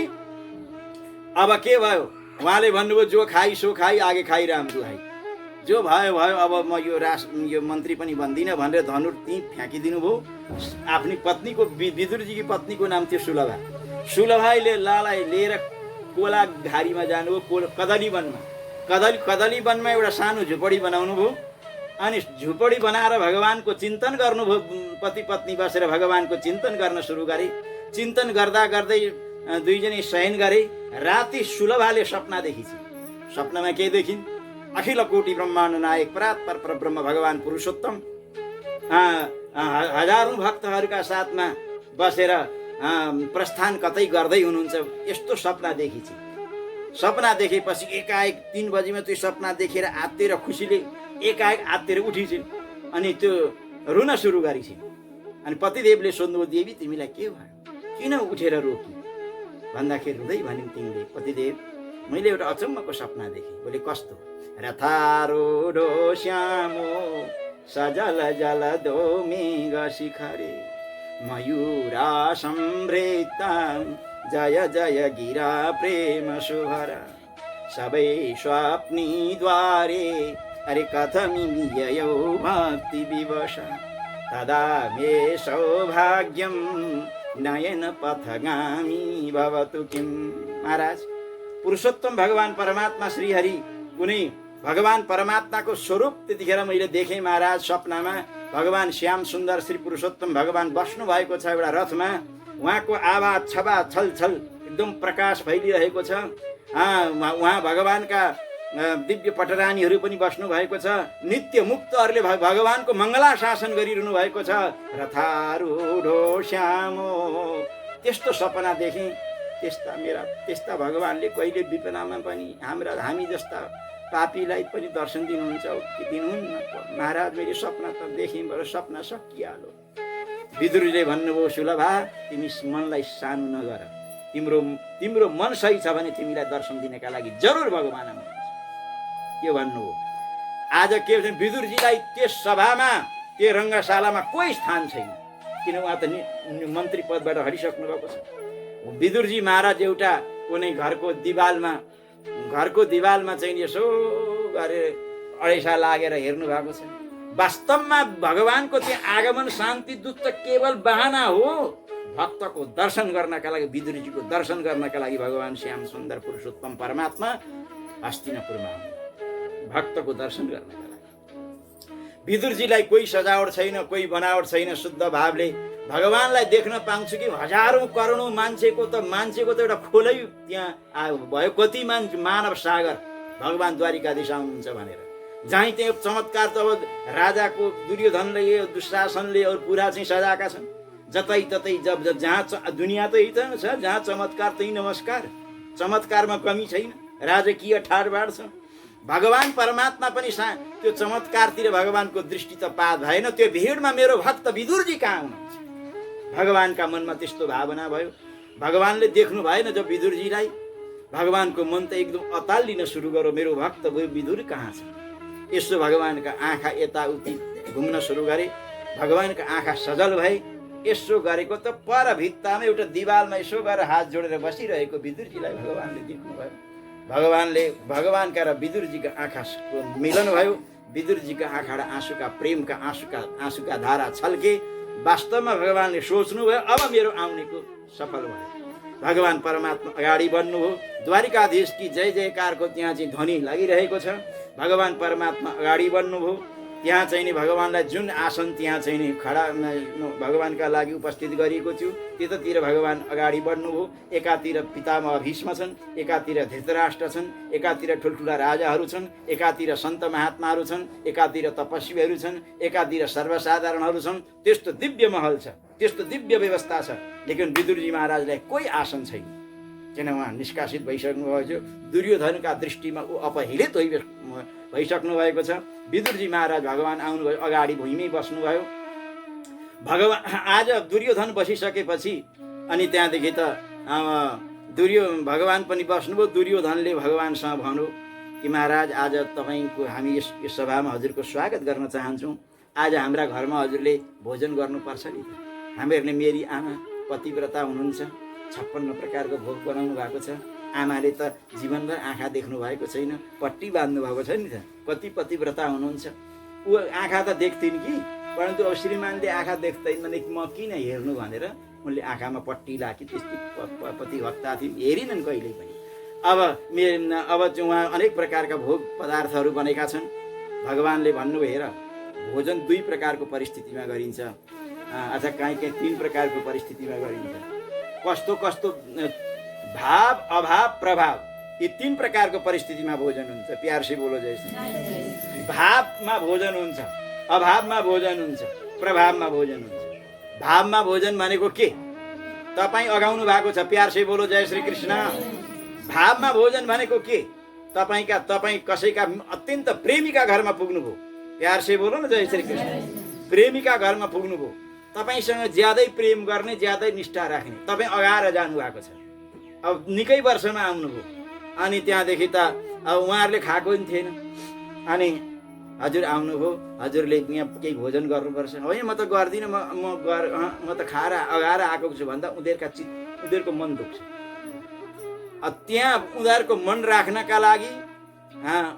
अब के भयो? उहाँले भन्नुभयो, जो खाई सो खाई, आगे खाई राम दुहाई। जो भयो भयो, अब म यो मन्त्री पनि भन्दिनँ भनेर धनुर त्यहीँ फ्याँकिदिनु भयो। आफ्नी पत्नीको, विदुरजीकी पत्नीको नाम थियो सुलभा। सुलभाले लालाई लिएर कोला घारीमा जानुभयो, कदली वनमा एउटा सानो झुपडी बनाउनु भयो। अनि झुपडी बनाएर भगवानको चिन्तन गर्नुभयो। पति पत्नी बसेर भगवानको चिन्तन गर्न सुरु गरे। चिन्तन गर्दा गर्दै दुईजनै शयन गरे। राति सुलभाले सपना देखिन्छ। सपनामा के देखिन्? अखिल कोटि ब्रह्माण्ड नायक परात्पर परब्रह्म भगवान पुरुषोत्तम हजारौं भक्तहरूका साथमा बसेर प्रस्थान कतै गर्दै हुनुहुन्छ, यस्तो सपना देखिन्छ। सपना देखेपछि एकाएक 3 बजीमा त्यो सपना देखेर आत्तेर खुसीले एकाएक आत्तेर उठिन्छन्। अनि त्यो रुन सुरु गरिन्छन्। अनि पतिदेवले सोध्नुभयो, देवी तिमीलाई के भयो? किन उठेर रोकी? भन्दाखेरि रुँदै भनिन् तिमीले, पतिदेव मैले एउटा अचम्मको सपना देखेँ। बोले कस्तो? रथारूढो श्यामो सजल जल दो मेघ शिखरे मयूरा सम्भृता जय जय गिरा प्रेम सुभरा सबै स्वप्नी द्वारे अरे कथमियौ भक्ति विवश तदा मे सौभाग्यम नयन पथगामी भवतु किम। महाराज, पुरुषोत्तम भगवान परमात्मा श्रीहरि कुनै भगवान परमात्माको स्वरूप त्यतिखेर मैले देखेँ महाराज। सपनामा भगवान श्याम सुन्दर श्री पुरुषोत्तम भगवान बस्नु भएको छ एउटा रथमा। उहाँको आवाज छबा छल छल एकदम प्रकाश फैलिरहेको छ। उहाँ भगवानका दिव्य पटरानीहरू पनि बस्नु भएको छ। नित्य मुक्तहरूले भगवानको मङ्गला शासन गरिरहनु भएको छ। रथारूढो श्यामो, त्यस्तो सपना देखेँ। त्यस्ता भगवानले कहिले विपदामा पनि हामी जस्ता पापीलाई पनि दर्शन दिनुहुन्छ कि दिनुहुन्न? महाराज, मैले सपना त देखेँ, बरु सपना सकिहाल्यो। विदुरले भन्नुभयो, सुलभा तिमी मनलाई सानो नगर। तिम्रो मन सही छ भने तिमीलाई दर्शन दिनका लागि जरुर भगवान आउनुहुन्छ। के भन्नुभयो? आज के भन्छ, विदुरजीलाई त्यस सभामा त्यो रङ्गशालामा कोही स्थान छैन। किन? उहाँ त मन्त्री पदबाट हटिसक्नु भएको छ। विदुरजी महाराज एउटा कुनै घरको दिवालमा चाहिँ यसो गरेर अडेसा लागेर हेर्नु भएको छ। वास्तवमा भगवानको त्यो आगमन शान्ति दूत त केवल बहाना हो। भक्तको दर्शन गर्नका लागि, विदुरजीको दर्शन गर्नका लागि भगवान श्याम सुन्दर पुरुषोत्तम परमात्मा हस्तिनापुरमा आउनु, भक्तको दर्शन गर्नका लागि। विदुरजीलाई कोही सजावट छैन, कोही बनावट छैन। शुद्ध भावले भगवानलाई देख्न पाउँछु कि हजारौं करोडौं मान्छेको त एउटा खोलै त्यहाँ भयो। कति मानव सागर भगवान द्वारिकाधीश आउनुहुन्छ भनेर जहीँ त्यहाँ चमत्कार त अब राजाको दुर्योधनले दुशासनले अरू पुरा चाहिँ सजाएका छन्। जतै ततै जहाँ दुनियाँ त यही त छ, जहाँ चमत्कार त्यही नमस्कार। चमत्कारमा कमी छैन, राजकीय ठाडबाड छ। भगवान परमात्मा पनि त्यो चमत्कारतिर भगवानको दृष्टि त पात भएन। त्यो भिडमा मेरो भक्त विदुरजी कहाँ हुनुहुन्छ? भगवानका मनमा त्यस्तो भावना भयो। भगवानले देख्नु भएन जब विदुरजीलाई। भगवानको मन त एकदम अतालिन सुरु गर्यो, मेरो भक्त विदुर कहाँ छ? यसो भगवानका आँखा यताउति घुम्न सुरु गरे। भगवानका आँखा सजल भए। यसो गरेको त पर भित्तामा एउटा दिवालमा यसो गरेर हात जोडेर बसिरहेको विदुरजीलाई भगवानले देख्नुभयो। भगवानका र विदुरजीका आँखाको मिलन भयो। विदुरजीका आँखाबाट प्रेमका आँसुका धारा छल्के। वास्तवमा भगवानले सोच्नुभयो अब मेरो आउनेको सफल भयो। भगवान परमात्मा अगाडि बढ्नुभयो। द्वारिकाधीश की जय जयकारको त्यहाँ चाहिँ ध्वनि लागिरहेको छ। भगवान परमात्मा अगाडि बढ्नुभयो। त्यहाँ चाहिँ नि भगवानलाई जुन आसन त्यहाँ चाहिँ नि खडा भगवानका लागि उपस्थित गरिएको थियो त्यतातिर भगवान अगाडि बढ्नुभयो। एकातिर पितामह भीष्म छन्, एकातिर धृतराष्ट्र छन्, एकातिर ठुल्ठुला राजाहरू छन्, एकातिर सन्त महात्माहरू छन्, एकातिर तपस्वीहरू छन्, एकातिर सर्वसाधारणहरू छन्। त्यस्तो दिव्य महल छ, त्यस्तो दिव्य व्यवस्था छ। लेकिन विदुरजी महाराजलाई कोही आसन छैन, किन उहाँ निष्कासित भइसक्नु भएको थियो। दुर्योधनका दृष्टिमा ऊ अपहिलित भइसक्नु भएको छ। विदुरजी महाराज भगवान आउनुभयो, अगाडि भुइँमै बस्नुभयो। आज दुर्योधन बसिसकेपछि अनि त्यहाँदेखि त भगवान पनि बस्नुभयो। दुर्योधनले भगवानसँग भन्यो कि महाराज आज तपाईँको हामी यस सभामा हजुरको स्वागत गर्न चाहन्छौँ। आज हाम्रा घरमा हजुरले भोजन गर्नुपर्छ नि। हामीहरूले मेरी आमा पतिव्रता हुनुहुन्छ, 56 प्रकारको भोग बनाउनु भएको छ। आमाले त जीवनभर आँखा देख्नु भएको छैन, पट्टी बाँध्नु भएको छ नि त। कति पतिव्रता हुनुहुन्छ। ऊ आँखा त देख्थिन् कि, परन्तु अब श्रीमानले आँखा देख्दैन भने म किन हेर्नु भनेर उनले आँखामा पट्टी लाखी। त्यस्तै पतिभक्ता थिइन्, हेरिनन् कहिल्यै पनि। अब चाहिँ उहाँ अनेक प्रकारका भोग पदार्थहरू बनेका छन्। भगवानले भन्नुभयो हेर भोजन 2 प्रकारको परिस्थितिमा गरिन्छ, अथवा कहीँ 3 प्रकारको परिस्थितिमा गरिन्छ। कस्तो कस्तो भाव अभाव प्रभाव, यी 3 प्रकारको परिस्थितिमा भोजन हुन्छ। प्यार से बोलो जय श्री। भावमा भोजन हुन्छ, अभावमा भोजन हुन्छ, प्रभावमा भोजन हुन्छ। भावमा भोजन भनेको के तपाईँ अगाउनु भएको छ। प्यार से बोलो जय श्री कृष्ण। भावमा भोजन भनेको के तपाईँ कसैका अत्यन्त प्रेमीका घरमा पुग्नुभयो। प्यार से बोलो न जय श्री कृष्ण। प्रेमीका घरमा पुग्नुभयो, तपाईँसँग ज्यादै प्रेम गर्ने, ज्यादै निष्ठा राख्ने, तपाईँ अगाएर जानुभएको छ। अब निकै वर्षमा आउनुभयो अनि त्यहाँदेखि त अब उहाँहरूले खाएको पनि थिएन। अनि हजुर आउनुभयो, हजुरले यहाँ केही भोजन गर्नुपर्छ। होइन म त गर्दिनँ, म त खाएर अगाएर आएको छु भन्दा उनीहरूको मन दुख्छ। त्यहाँ उनीहरूको मन राख्नका लागि,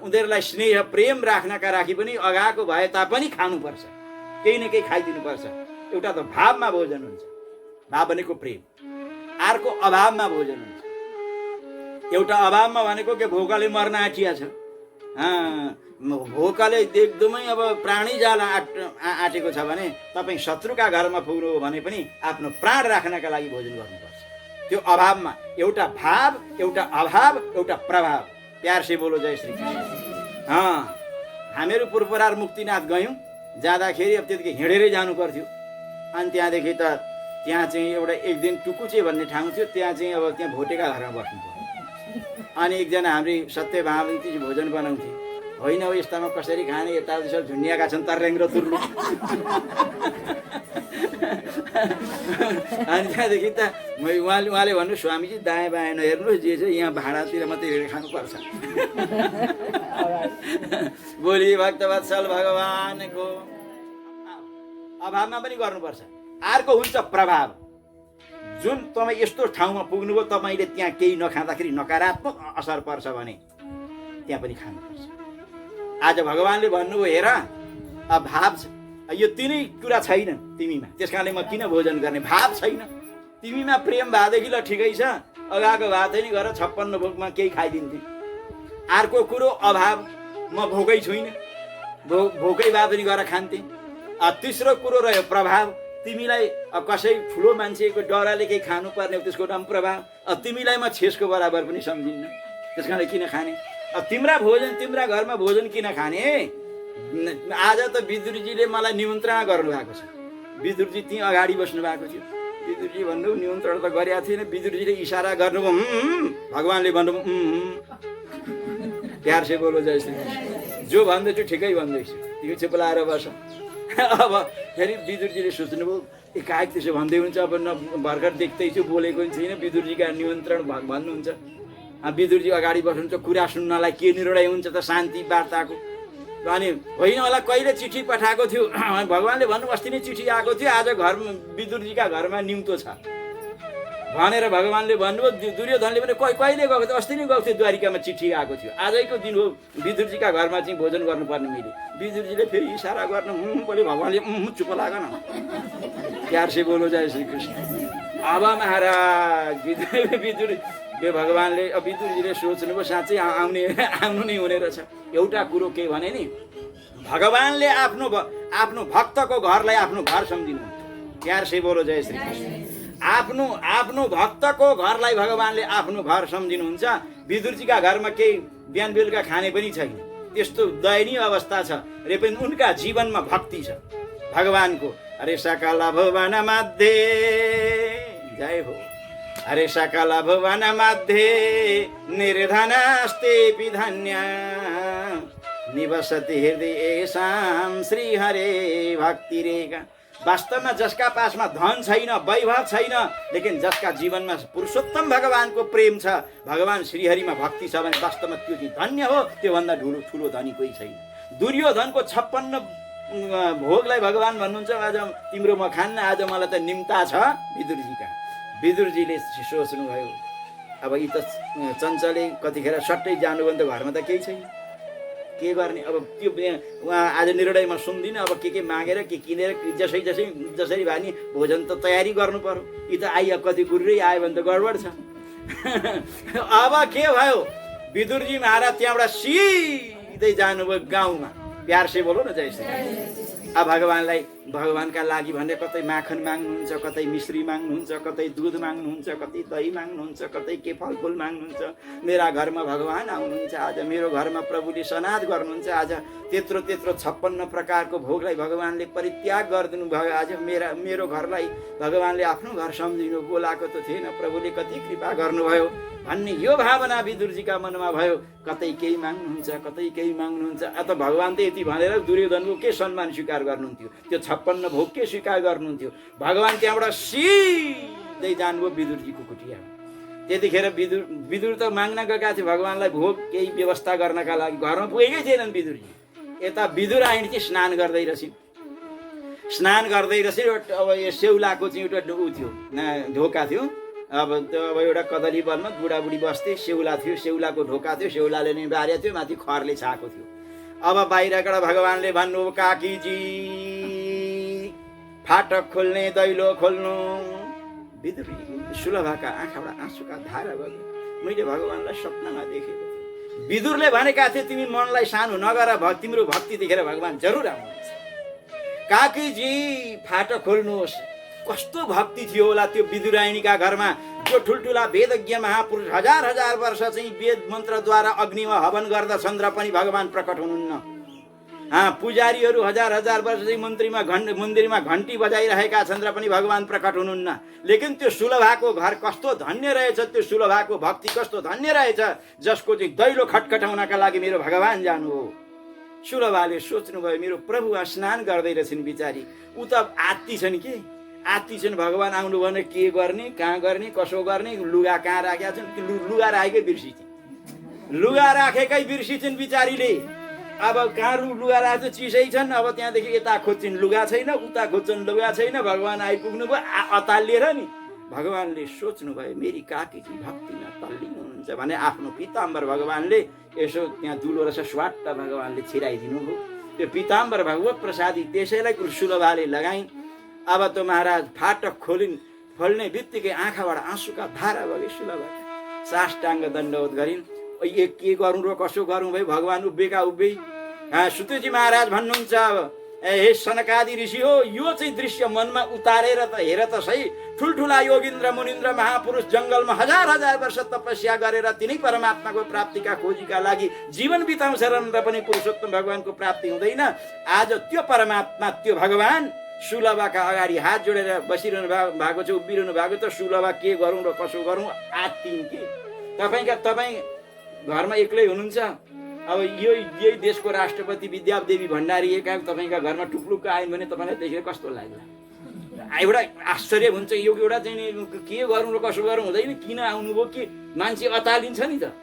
उनीहरूलाई स्नेह प्रेम राख्नका लागि पनि अगाएको भए तापनि खानुपर्छ, केही न केही खाइदिनुपर्छ। एउटा त भावमा भोजन हुन्छ, भाव भनेको प्रेम। अर्को अभावमा भोजन हुन्छ। एउटा अभावमा भनेको के भोकले मर्न आँटिया छ, भोकले एकदमै अब प्राणी जान आँटेको छ भने तपाईँ शत्रुका घरमा पुग्नु भने पनि आफ्नो प्राण राख्नका लागि भोजन गर्नुपर्छ। त्यो अभावमा एउटा भाव, एउटा अभाव, एउटा प्रभाव। प्यार से बोलो जय श्री कृष्ण। हामीहरू पुरपरार मुक्तिनाथ गयौँ, जाँदाखेरि अब त्यतिकै हिँडेरै जानु पर्थ्यो। अनि त्यहाँदेखि त त्यहाँ चाहिँ एउटा एक दिन टुकुचे भन्ने ठाउँ थियो, त्यहाँ चाहिँ अब त्यहाँ भोटेका घरमा बस्नु पर्यो। अनि एकजना हाम्री सत्य भावन्ती भोजन बनाउँथे। होइन हो यस्तामा कसरी खाने, यता झुन्डिएका छन् तर्रेङ र तुर्नु। अनि त्यहाँदेखि त उहाँले भन्नु स्वामीजी दायाँ बायाँ नहेर्नुहोस्, जे छ यहाँ भाँडातिर मात्रै हेरेर खानुपर्छ। बोली भक्तवत्सल भगवानको। अभावमा पनि गर्नुपर्छ। अर्को हुन्छ प्रभाव। जुन तपाईँ यस्तो ठाउँमा पुग्नुभयो तपाईँले त्यहाँ केही नखाँदाखेरि नकारात्मक असर पर्छ भने त्यहाँ पनि खानुपर्छ। आज भगवानले भन्नुभयो हेर अब भाव यो 3 कुरा छैन तिमीमा, त्यस कारणले म किन भोजन गर्ने। भाव छैन तिमीमा, प्रेम भएदेखि ल ठिकै छ, अगाएको भए थियो नि गएर 56 भोकमा केही खाइदिन्थे। अर्को कुरो अभाव, म भोकै छुइनँ, भोकै भए पनि गएर खान्थे। तेस्रो कुरो रह्यो प्रभाव, तिमीलाई कसै ठुलो मान्छेको डराले केही खानुपर्ने हो त्यसको नाम प्रभाव। तिमीलाई म छेसको बराबर पनि सम्झिन्न, त्यस कारणले किन खाने। तिम्रा घरमा भोजन किन खाने। आज त विदुरजीले मलाई निमन्त्रणा गर्नुभएको छ। विदुरजी त्यहीँ अगाडि बस्नु भएको थियो। विदुरजी भन्नु निमन्त्रण त गरेका थिएन, विदुरजीले इसारा गर्नुभयो, भगवानले भन्नुभयो प्यार से बोलो जय श्री कृष्ण। जो भन्दैछु ठिकै भन्दैछु, तिमी चुप लाएर बस। अब फेरि विदुरजीले सोच्नुभयो एकाएक त्यसो भन्दै हुन्छ, अब भर्खर देख्दैछु बोलेको पनि छैन, विदुरजीका निमन्त्रण भन्नुहुन्छ। विदुरजी अगाडि बस्नुहुन्छ, कुरा सुन्नलाई के निर्णय हुन्छ त शान्ति वार्ताको। अनि होइन होला कहिले चिठी पठाएको थियो भगवान्ले भन्नु अस्ति नै चिठी आएको थियो आज घरमा विदुरजीका घरमा निम्तो छ भनेर भगवान्ले भन्नुभयो। दुर्योधनले पनि कहिले गएको थियो अस्ति नै गएको थियो द्वारिकामा चिठी आएको थियो आजैको दिन हो विदुरजीका घरमा चाहिँ भोजन गर्नुपर्ने मैले। विदुरजीले फेरि इसारा गर्नु बोले भगवान्ले चुप लाग न प्यार से बोलो जय श्री कृष्ण। अब महाराज भगवान्ले विदुरजीले सोच्नुभयो साँच्चै आउनु नै हुने रहेछ। एउटा कुरो के भने नि भगवान्ले आफ्नो भक्तको घरलाई आफ्नो घर सम्झिनु प्यार से बोलो जय श्री कृष्ण। आफ्नो भक्तको घरलाई भगवान्ले आफ्नो घर सम्झिनुहुन्छ। विदुरजीका घरमा केही बिहान बेलुका खाने पनि छैन त्यस्तो दयनीय अवस्था छ र पनि उनका जीवनमा भक्ति छ भगवानको। अरे सकल भुवन मध्ये जय हो अरे सकल भुवन मध्ये निर्धनस्तेऽपि धन्य निवसति हृदयेषां श्री हरे भक्तिरेका। वास्तवमा जसका पासमा धन छैन वैभव छैन लेकिन जसका जीवनमा पुरुषोत्तम भगवानको प्रेम छ भगवान श्रीहरिमा भक्ति छ भने वास्तवमा त्यो चाहिँ धन्य हो। त्योभन्दा ठुलो धनी कोही छैन। दुर्योधनको 56 भोगलाई भगवान भन्नुहुन्छ आज तिम्रो म खान्न आज मलाई त निम्ता छ विदुरजीका। विदुरजीले सोच्नुभयो अब यी त चञ्चले कतिखेर सट्टै जानु भने त घरमा त केही छैन के गर्ने। अब त्यो उहाँ आज निर्णयमा सुन्दिनँ अब के मागेर के किनेर जसरी भए नि भोजन त तयारी गर्नु पर्यो। यी त आइया कति गुर्रै आयो भने त गडबड छ। अब के भयो विदुरजी महाराज त्यहाँबाट सिधै जानुभयो गाउँमा। प्यार से बोलो न जय श्री कृष्ण। अब भगवानका लागि भने कतै माखन माग्नुहुन्छ कतै मिश्री माग्नुहुन्छ कतै दुध माग्नुहुन्छ कतै दही माग्नुहुन्छ कतै के फलफुल माग्नुहुन्छ। मेरा घरमा भगवान आउनुहुन्छ आज मेरो घरमा प्रभुले सनाद गर्नुहुन्छ आज त्यत्रो 56 प्रकारको भोगलाई भगवानले परित्याग गरिदिनु भयो। आज मेरो घरलाई भगवानले आफ्नो घर सम्झिनु बोलाएको त थिएन प्रभुले कति कृपा गर्नुभयो भन्ने यो भावना विदुरजीका मनमा भयो। कतै केही माग्नुहुन्छ कतै केही माग्नुहुन्छ। अत भगवान त यति भनेर दुर्योधनको के सम्मान स्वीकार गर्नुहुन्थ्यो त्यो 56 भोग के स्वीकार गर्नुहुन्थ्यो। भगवान त्यहाँबाट सिधै जानुभयो विदुरजीको कुटिया। त्यतिखेर विदुर त माग्न गएका थिए भगवानलाई भोग केही व्यवस्था गर्नका लागि घरमा पुगेकै थिएनन् विदुरजी। यता विदुर आइन् चाहिँ स्नान गर्दै रहेछ। अब यो सेउलाको चाहिँ एउटा ऊ थियो ढोका थियो। अब एउटा कदली बनमा बुढाबुढी बस्थे सेउला थियो सेउलाको ढोका थियो सेउलाले नै बारेको थियो माथि खरले छाएको थियो। अब बाहिरबाट भगवानले भन्नु काकीजी फाटक खोल्ने दैलो खोल्नु। विदुरजी सुलभाका आँखाबाट आँसुका धारा बग्यो। मैले भगवानलाई सपनामा देखेको थिएँ। विदुरले भनेका थिए तिमी मनलाई सानो नगर तिम्रो भक्ति देखेर भगवान जरुर आउनुहुन्छ। काकीजी फाटक खोल्नुहोस्। कस्तो भक्ति थियो होला त्यो विदुरायणीका घरमा जो ठुल्ठुला वेदज्ञ महापुरुष हजार वर्ष चाहिँ वेद मन्त्रद्वारा अग्निमा हवन गर्दछन् र पनि भगवान प्रकट हुनुहुन्न। पुजारीहरू हजार वर्ष चाहिँ मन्दिरमा घन्टी बजाइरहेका छन् र पनि भगवान प्रकट हुनुहुन्न। लेकिन त्यो सुलभाको घर कस्तो धन्य रहेछ त्यो सुलभाको भक्ति कस्तो धन्य रहेछ जसको चाहिँ दैलो खटखटाउनका लागि मेरो भगवान जानु हो। सुलभाले सोच्नुभयो मेरो प्रभु स्नान गर्दै रहेछन् बिचारी ऊ त आत्ती छन् के आत्ती छन् भगवान आउनु भने के गर्ने कहाँ गर्ने कसो गर्ने लुगा कहाँ राखेका छन् लुगा राखेकै बिर्सिछन् बिचारीले। अब कहाँ लुगा राखेको चिसै छन्। अब त्यहाँदेखि यता खोज्छन् लुगा छैन उता खोज्छन् लुगा छैन। भगवान आइपुग्नु भयो अतालिएर नि भगवानले सोच्नुभयो मेरी काकीजी भक्तिमा तल्लीन हुनुहुन्छ भने आफ्नो पीताम्बर भगवानले यसो त्यहाँ दुलो रहेछ स्वाट्ट भगवानले छिराइदिनु हो। त्यो पीताम्बर भगवत प्रसादी त्यसैलाई सुलभाले लगाइन्। अब त महाराज फाटक खोल्ने बित्तिकै आँखाबाट आँसुका धारा बगे। सुलभा साष्टाङ्ग दण्डवत गरिन्। के गरौँ र कसो गरौँ भाइ भगवान उभिएका सुतजी महाराज भन्नुहुन्छ हे सनकादि ऋषि हो यो चाहिँ दृश्य मनमा उतारेर त हेर त सही। ठुल्ठुला योगिन्द्र मुनिन्द्र महापुरुष जङ्गलमा हजार वर्ष तपस्या गरेर तिनै परमात्माको प्राप्तिका खोजीका लागि जीवन बिताउँछन् र पनि पुरुषोत्तम भगवानको प्राप्ति हुँदैन। आज त्यो परमात्मा त्यो भगवान सुलभाका अगाडि हात जोडेर बसिरहनु भएको छ उभिरहनु भएको छ। सुलभा के गरौँ र कसो गरौँ आत्तिन् कि तपाईँ घरमा एक्लै हुनुहुन्छ। अब यही देशको राष्ट्रपति विद्यादेवी भण्डारी एका तपाईँका घरमा टुप्लुक्क आइन् भने तपाईँलाई देखेर कस्तो लाग्ला एउटा आश्चर्य हुन्छ। यो एउटा चाहिँ के गरौँ र कसो गरौँ हुँदैन किन आउनुभयो कि मान्छे अतालिन्छ नि त।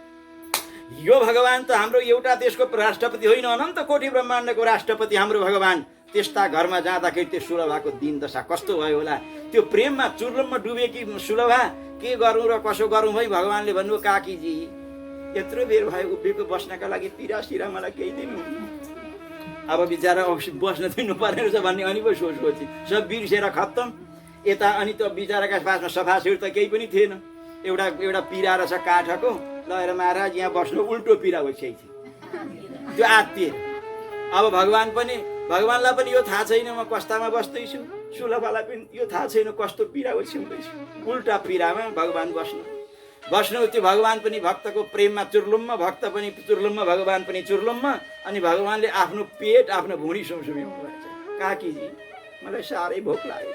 यो भगवान त हाम्रो एउटा देशको राष्ट्रपति होइन, अनन्त कोटि ब्रह्माण्डको राष्ट्रपति हाम्रो भगवान। त्यस्ता घरमा जाँदाखेरि त्यो सुलभाको दिन दशा कस्तो भयो होला। त्यो प्रेममा चुर्लममा डुबेकी सुलभा के गरौँ र कसो गरौँ है। भगवानले भन्नुभयो काकीजी यत्रो बेर भयो उभिएको बस्नका लागि पिरा सिरा मलाई केही दिनु। अब बिचरा बस्न दिनु पर्ने रहेछ भन्ने अनि पो सोच सब बिर्सेर खत्तम। यता अनि त बिचराका पासमा सफासुर त केही पनि थिएन। एउटा पिरा रहेछ काठको, लगेर महाराज यहाँ बस्नु, उल्टो पिरा भइसकेको थियो। त्यो आत्तिए। अब भगवानलाई पनि यो थाहा छैन म कस्तामा बस्दैछु, सुलभालाई पनि यो थाहा छैन कस्तो पिरा ओछ्याउँदैछु। उल्टा पिरामा भगवान बस्नु त्यो भगवान पनि भक्तको प्रेममा चुर्लुम्म, भक्त पनि चुर्लुम्म, भगवान पनि चुर्लुम्म। अनि भगवानले आफ्नो पेट आफ्नो भुँडी सुमसुम्याउनु भएको छ। काकीजी मलाई साह्रै भोक लाग्यो।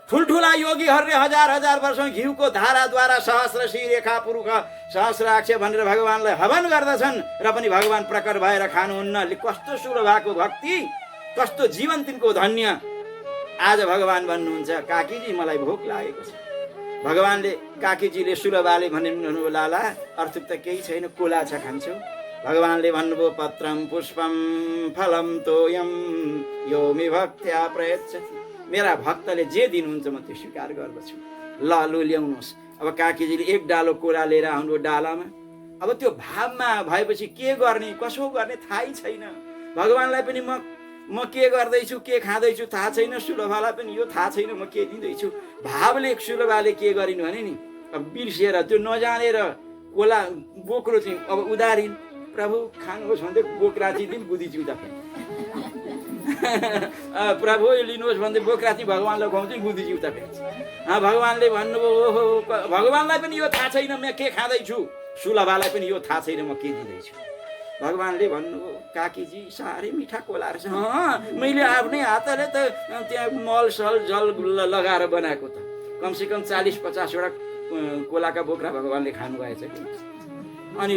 ठुल्ठुला योगीहरूले हजार वर्षौँ घिउको धाराद्वारा सहस्र रेखा पुरुष सहस्राक्ष भनेर भगवानलाई हवन गर्दछन् र पनि भगवान प्रकट भएर खानुहुन्न। कस्तो सुलभाको भक्ति, कस्तो जीवन तिनको धन्य। आज भगवान भन्नुहुन्छ काकीजी मलाई भोक लागेको छ। भगवानले काकीजीले सुलभाले भन्नुभयो लाला अर्थ त केही छैन, कोला छ खान्छौ। भगवानले भन्नुभयो पत्रम पुष्पम फलम तोयम यो मे भक्त्या प्रयच्छति। मेरा भक्तले जे दिनुहुन्छ म त्यो स्वीकार गर्दछु। ल लु ल्याउनुहोस्। अब काकीजीले एक डालो कोला लिएर आउनुभयो डालामा। अब त्यो भावमा भएपछि के गर्ने कसो गर्ने थाहै छैन। भगवानलाई पनि म के गर्दैछु के खाँदैछु थाहा छैन, सुलभालाई पनि यो थाहा छैन म के दिँदैछु। भावले सुलभाले के गरिनु भने नि अब बिर्सिएर त्यो नजानेर कोला बोक्रो चाहिँ अब उदारिन्। प्रभु खानुहोस् भन्दै बोक्रा चाहिँ दिन बुद्धि चिउदा प्रभु लिनुहोस् भन्दै बोक्रा चाहिँ भगवानलाई खुवाउँछ बुद्धि चिउता फेर्छ। भगवानले भन्नुभयो ओहो भगवानलाई पनि यो थाहा छैन म के खाँदैछु, सुलभालाई पनि यो थाहा छैन म के दिँदैछु। भगवानले भन्नुभयो काकीजी साह्रै मिठा कोला रहेछ। मैले आफ्नै हातले त त्यहाँ मल सल जल लगाएर बनाएको त। कमसेकम 40-50वटा कोलाका बोक्रा भगवानले खानुभएछ कि। अनि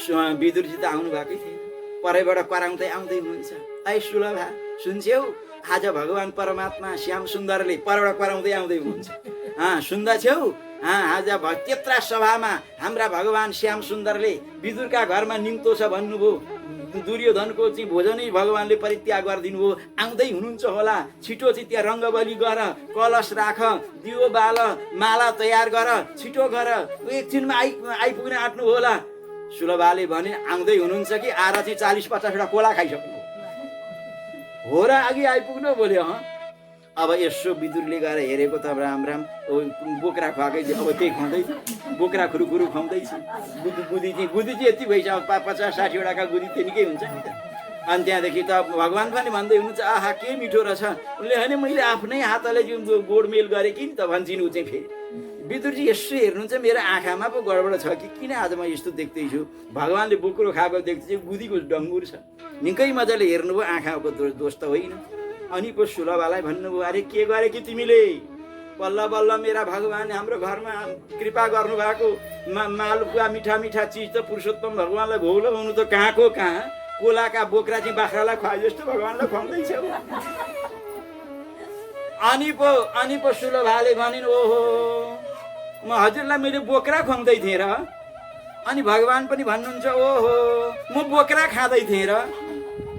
विदुरजी त आउनु भएकै थिएन, परैबाट कराउँदै आउँदै हुनुहुन्छ। ऐ सुलभा सुन्छौ, आज भगवान परमात्मा श्याम सुन्दरले परबाट कराउँदै आउँदै हुनुहुन्छ। सुन्दछौ आज त्यत्रा सभामा हाम्रा भगवान श्याम सुन्दरले विदुरका घरमा निम्तो छ भन्नुभयो। दुर्योधनको चाहिँ भोजनै भगवानले परित्याग गरिदिनु भयो। आउँदै हुनुहुन्छ होला, छिटो चाहिँ त्यहाँ रङ्गबली गर, कलश राख, दियो बाल, माला तयार गर, छिटो गर, एकछिनमा आइपुग्न आँट्नु होला। सुलभाले भने आउँदै हुनुहुन्छ कि आएर चाहिँ 40-50वटा कोला खाइसक्नु हो र अघि आइपुग्नु बोल्यो। अब यसो विदुरले गएर हेरेको त राम बोक्रा खुवाएकै अब त्यही खुवाउँदै बोक्रा खुरुखुरु खुवाउँदैछ। गुदी चाहिँ यति भइसक्यो 50-60वटाका गुदी त्यो निकै हुन्छ नि त। अनि त्यहाँदेखि त भगवान पनि भन्दै हुनुहुन्छ आहा के मिठो रहेछ। उसले होइन मैले आफ्नै हातले जुन गोडमेल गरेँ कि नि त भन्छन् ऊ चाहिँ फेरि। विदुरजी यसो हेर्नुहुन्छ मेरो आँखामा पो गडबड छ कि किन आज म यस्तो देख्दैछु। भगवानले बोक्रो खाएको देख्दैछु, गुदीको डङ्गुर छ। निकै मजाले हेर्नुभयो, आँखाको दोष त होइन। अनि पो सुलभालाई भन्नुभयो अरे के गरे कि तिमीले, बल्ल बल्ल मेरा भगवान हाम्रो घरमा कृपा गर्नुभएको मालपुवा मिठा मिठा चिज त पुरुषोत्तम भगवानलाई भोग लगाउनु त कहाँको कहाँ, कोलाका बोक्रा चाहिँ बाख्रालाई खुवाए जस्तो भगवानलाई खुवाउँदैछ। अनि पो सुलभाले भनिन् ओहो म हजुरलाई मैले बोक्रा खुवाउँदै थिएँ र। अनि भगवान पनि भन्नुहुन्छ ओहो म बोक्रा खाँदै थिएँ र।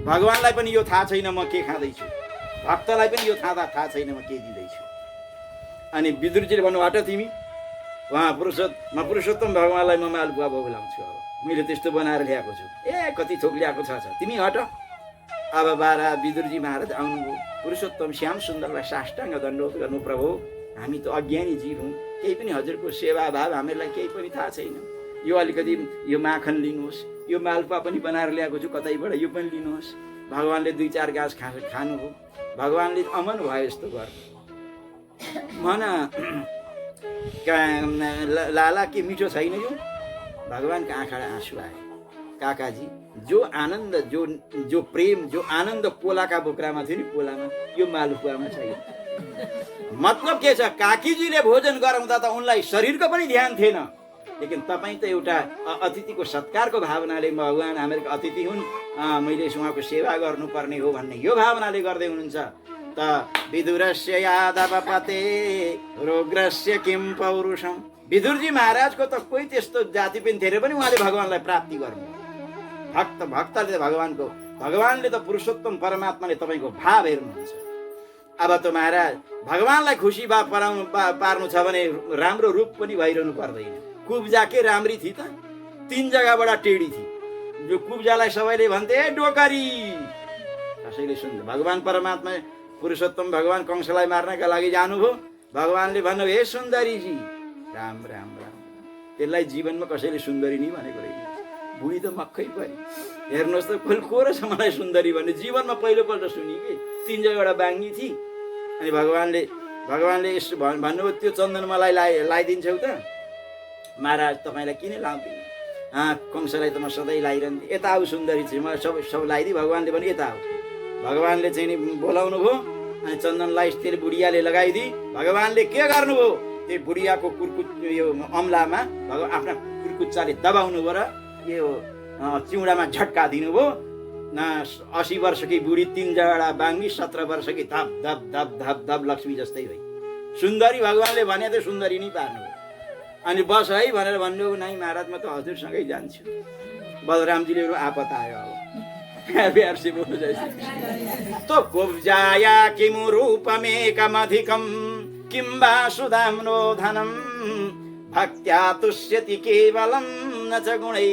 भगवानलाई पनि यो थाहा छैन म के खाँदैछु, भक्तलाई पनि यो थाहा छैन म के दिँदैछु। अनि विदुरजीले भन्नु हट तिमी, पुरुषोत्तम भगवानलाई म मालपुवा भोग लाउँछु। अब मैले त्यस्तो बनाएर ल्याएको छु, कति थोक ल्याएको छ तिमी हट। अब विदुरजी महाराज आउनुभयो। पुरुषोत्तम श्याम सुन्दरलाई साष्टाङ्ग दण्डवत गर्नु, प्रभु हामी त अज्ञानी जीव हौँ, केही पनि हजुरको सेवा भाव हामीलाई केही पनि थाहा छैन। यो अलिकति यो माखन लिनुहोस्, यो मालपुवा पनि बनाएर ल्याएको छु कतैबाट, यो पनि लिनुहोस्। भगवानले 2-4 गाँस खानुभयो। भगवानले अमन भयो यस्तो गर भन लाला के मिठो छैन यो। भगवानको आँखाबाट आँसु आयो। काकाजी जो आनन्द जो प्रेम जो आनन्द कोलाका बोक्रामा थियो नि, कोलामा यो मालपुवामा छैन। मतलब के छ, काकीजीले भोजन गराउँदा त उनलाई शरीरको पनि ध्यान थिएन, लेकिन तपाईँ त एउटा अतिथिको सत्कारको भावनाले भगवान हाम्रो अतिथि हुन्, मैले उहाँको सेवा गर्नुपर्ने हो भन्ने यो भावनाले गर्दै हुनुहुन्छ। त विदुरस्य यादवपते रोग्रस्य किम पौरुषम। विदुरजी महाराजको त कोही त्यस्तो जाति पनि थिएन पनि उहाँले भगवानलाई प्राप्ति गर्नु। भक्तले भगवानको, भगवानले त पुरुषोत्तम परमात्माले तपाईँको भाव हेर्नुहुन्छ। अब त महाराज भगवानलाई खुसी पार्नु छ भने राम्रो रूप पनि भइरहनु पर्दैन। कुब्जा के राम्री थिए त, 3 जग्गाबाट टेढी थिए। जो कुब्जालाई सबैले भन्थे डोकरी, कसैले सुन्नु। भगवान परमात्मा पुरुषोत्तम भगवान कंसलाई मार्नका लागि जानुभयो। भगवानले भन्नु हे सुन्दरीजी, राम राम राम। त्यसलाई जीवनमा कसैले सुन्दरी नै भनेको रहेछ। बुढी त मक्खै परे। हेर्नुहोस् त को रहेछ मलाई सुन्दरी भन्ने, जीवनमा पहिलोपल्ट सुनि कि 3 जग्गाबाट बाङ्गी थिए। अनि भगवानले यसो भन्नुभयो त्यो चन्दन मलाई लगाइदिन्छौ त? महाराज तपाईँलाई किन लाउँदिनँ, कंसलाई त म सधैँ लगाइरहन्थेँ। यता आऊ सुन्दरी चाहिँ मलाई सब लगाइदिए। भगवानले भने यता आऊ। भगवानले चाहिँ नि बोलाउनु भयो अनि चन्दनलाई त्यसले बुढियाले लगाइदिए। भगवानले के गर्नुभयो, त्यो बुढियाको कुर्कुच यो अम्लामा आफ्ना कुर्कुच्चाले दबाउनु भयो र यो चिउडामा झट्का दिनुभयो। 80 वर्षकी बुढी 3 जग्गाबाट बाङ्गी, 17 वर्षकी धप धप धप धप धप लक्ष्मी जस्तै भई। सुन्दरी भगवानले भने त सुन्दरी नै पार्नु। अनि बस है भनेर भन्नु, नै महाराज म त हजुरसँगै जान्छु। बलरामजीले आपत आयो। अब बिहारसी बोल्नु जाइछ तो कुब्जाया किमु रूपमेकमधिकं किं वा सुदाम्नो धनं भक्त्या तुष्यति केवलं न च गुणै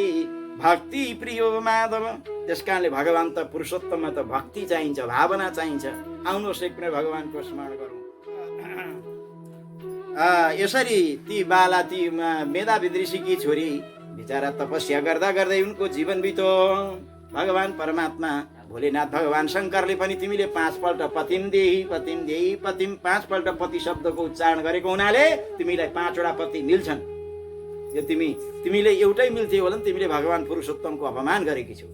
भक्ति प्रियो माधव। त्यस कारणले भगवान त पुरुषोत्तममा त भक्ति चाहिन्छ, भावना चाहिन्छ। आउनुहोस् एक पनि भगवानको स्मरण गरौँ। यसरी ती बाला, ती मेधावी ऋषिकी छोरी बिचारा तपस्या गर्दा गर्दै उनको जीवन बित्यो। भगवान परमात्मा भोलेनाथ भगवान शङ्करले पनि तिमीले 5 पल्ट पतिम देही पतिम देही पतिम 5 पल्ट पति शब्दको उच्चारण गरेको हुनाले तिमीलाई 5 वटा पति मिल्छन्। यो तिमीले एउटै मिल्थ्यो होला नि, तिमीले भगवान पुरुषोत्तमको अपमान गरेकी छौ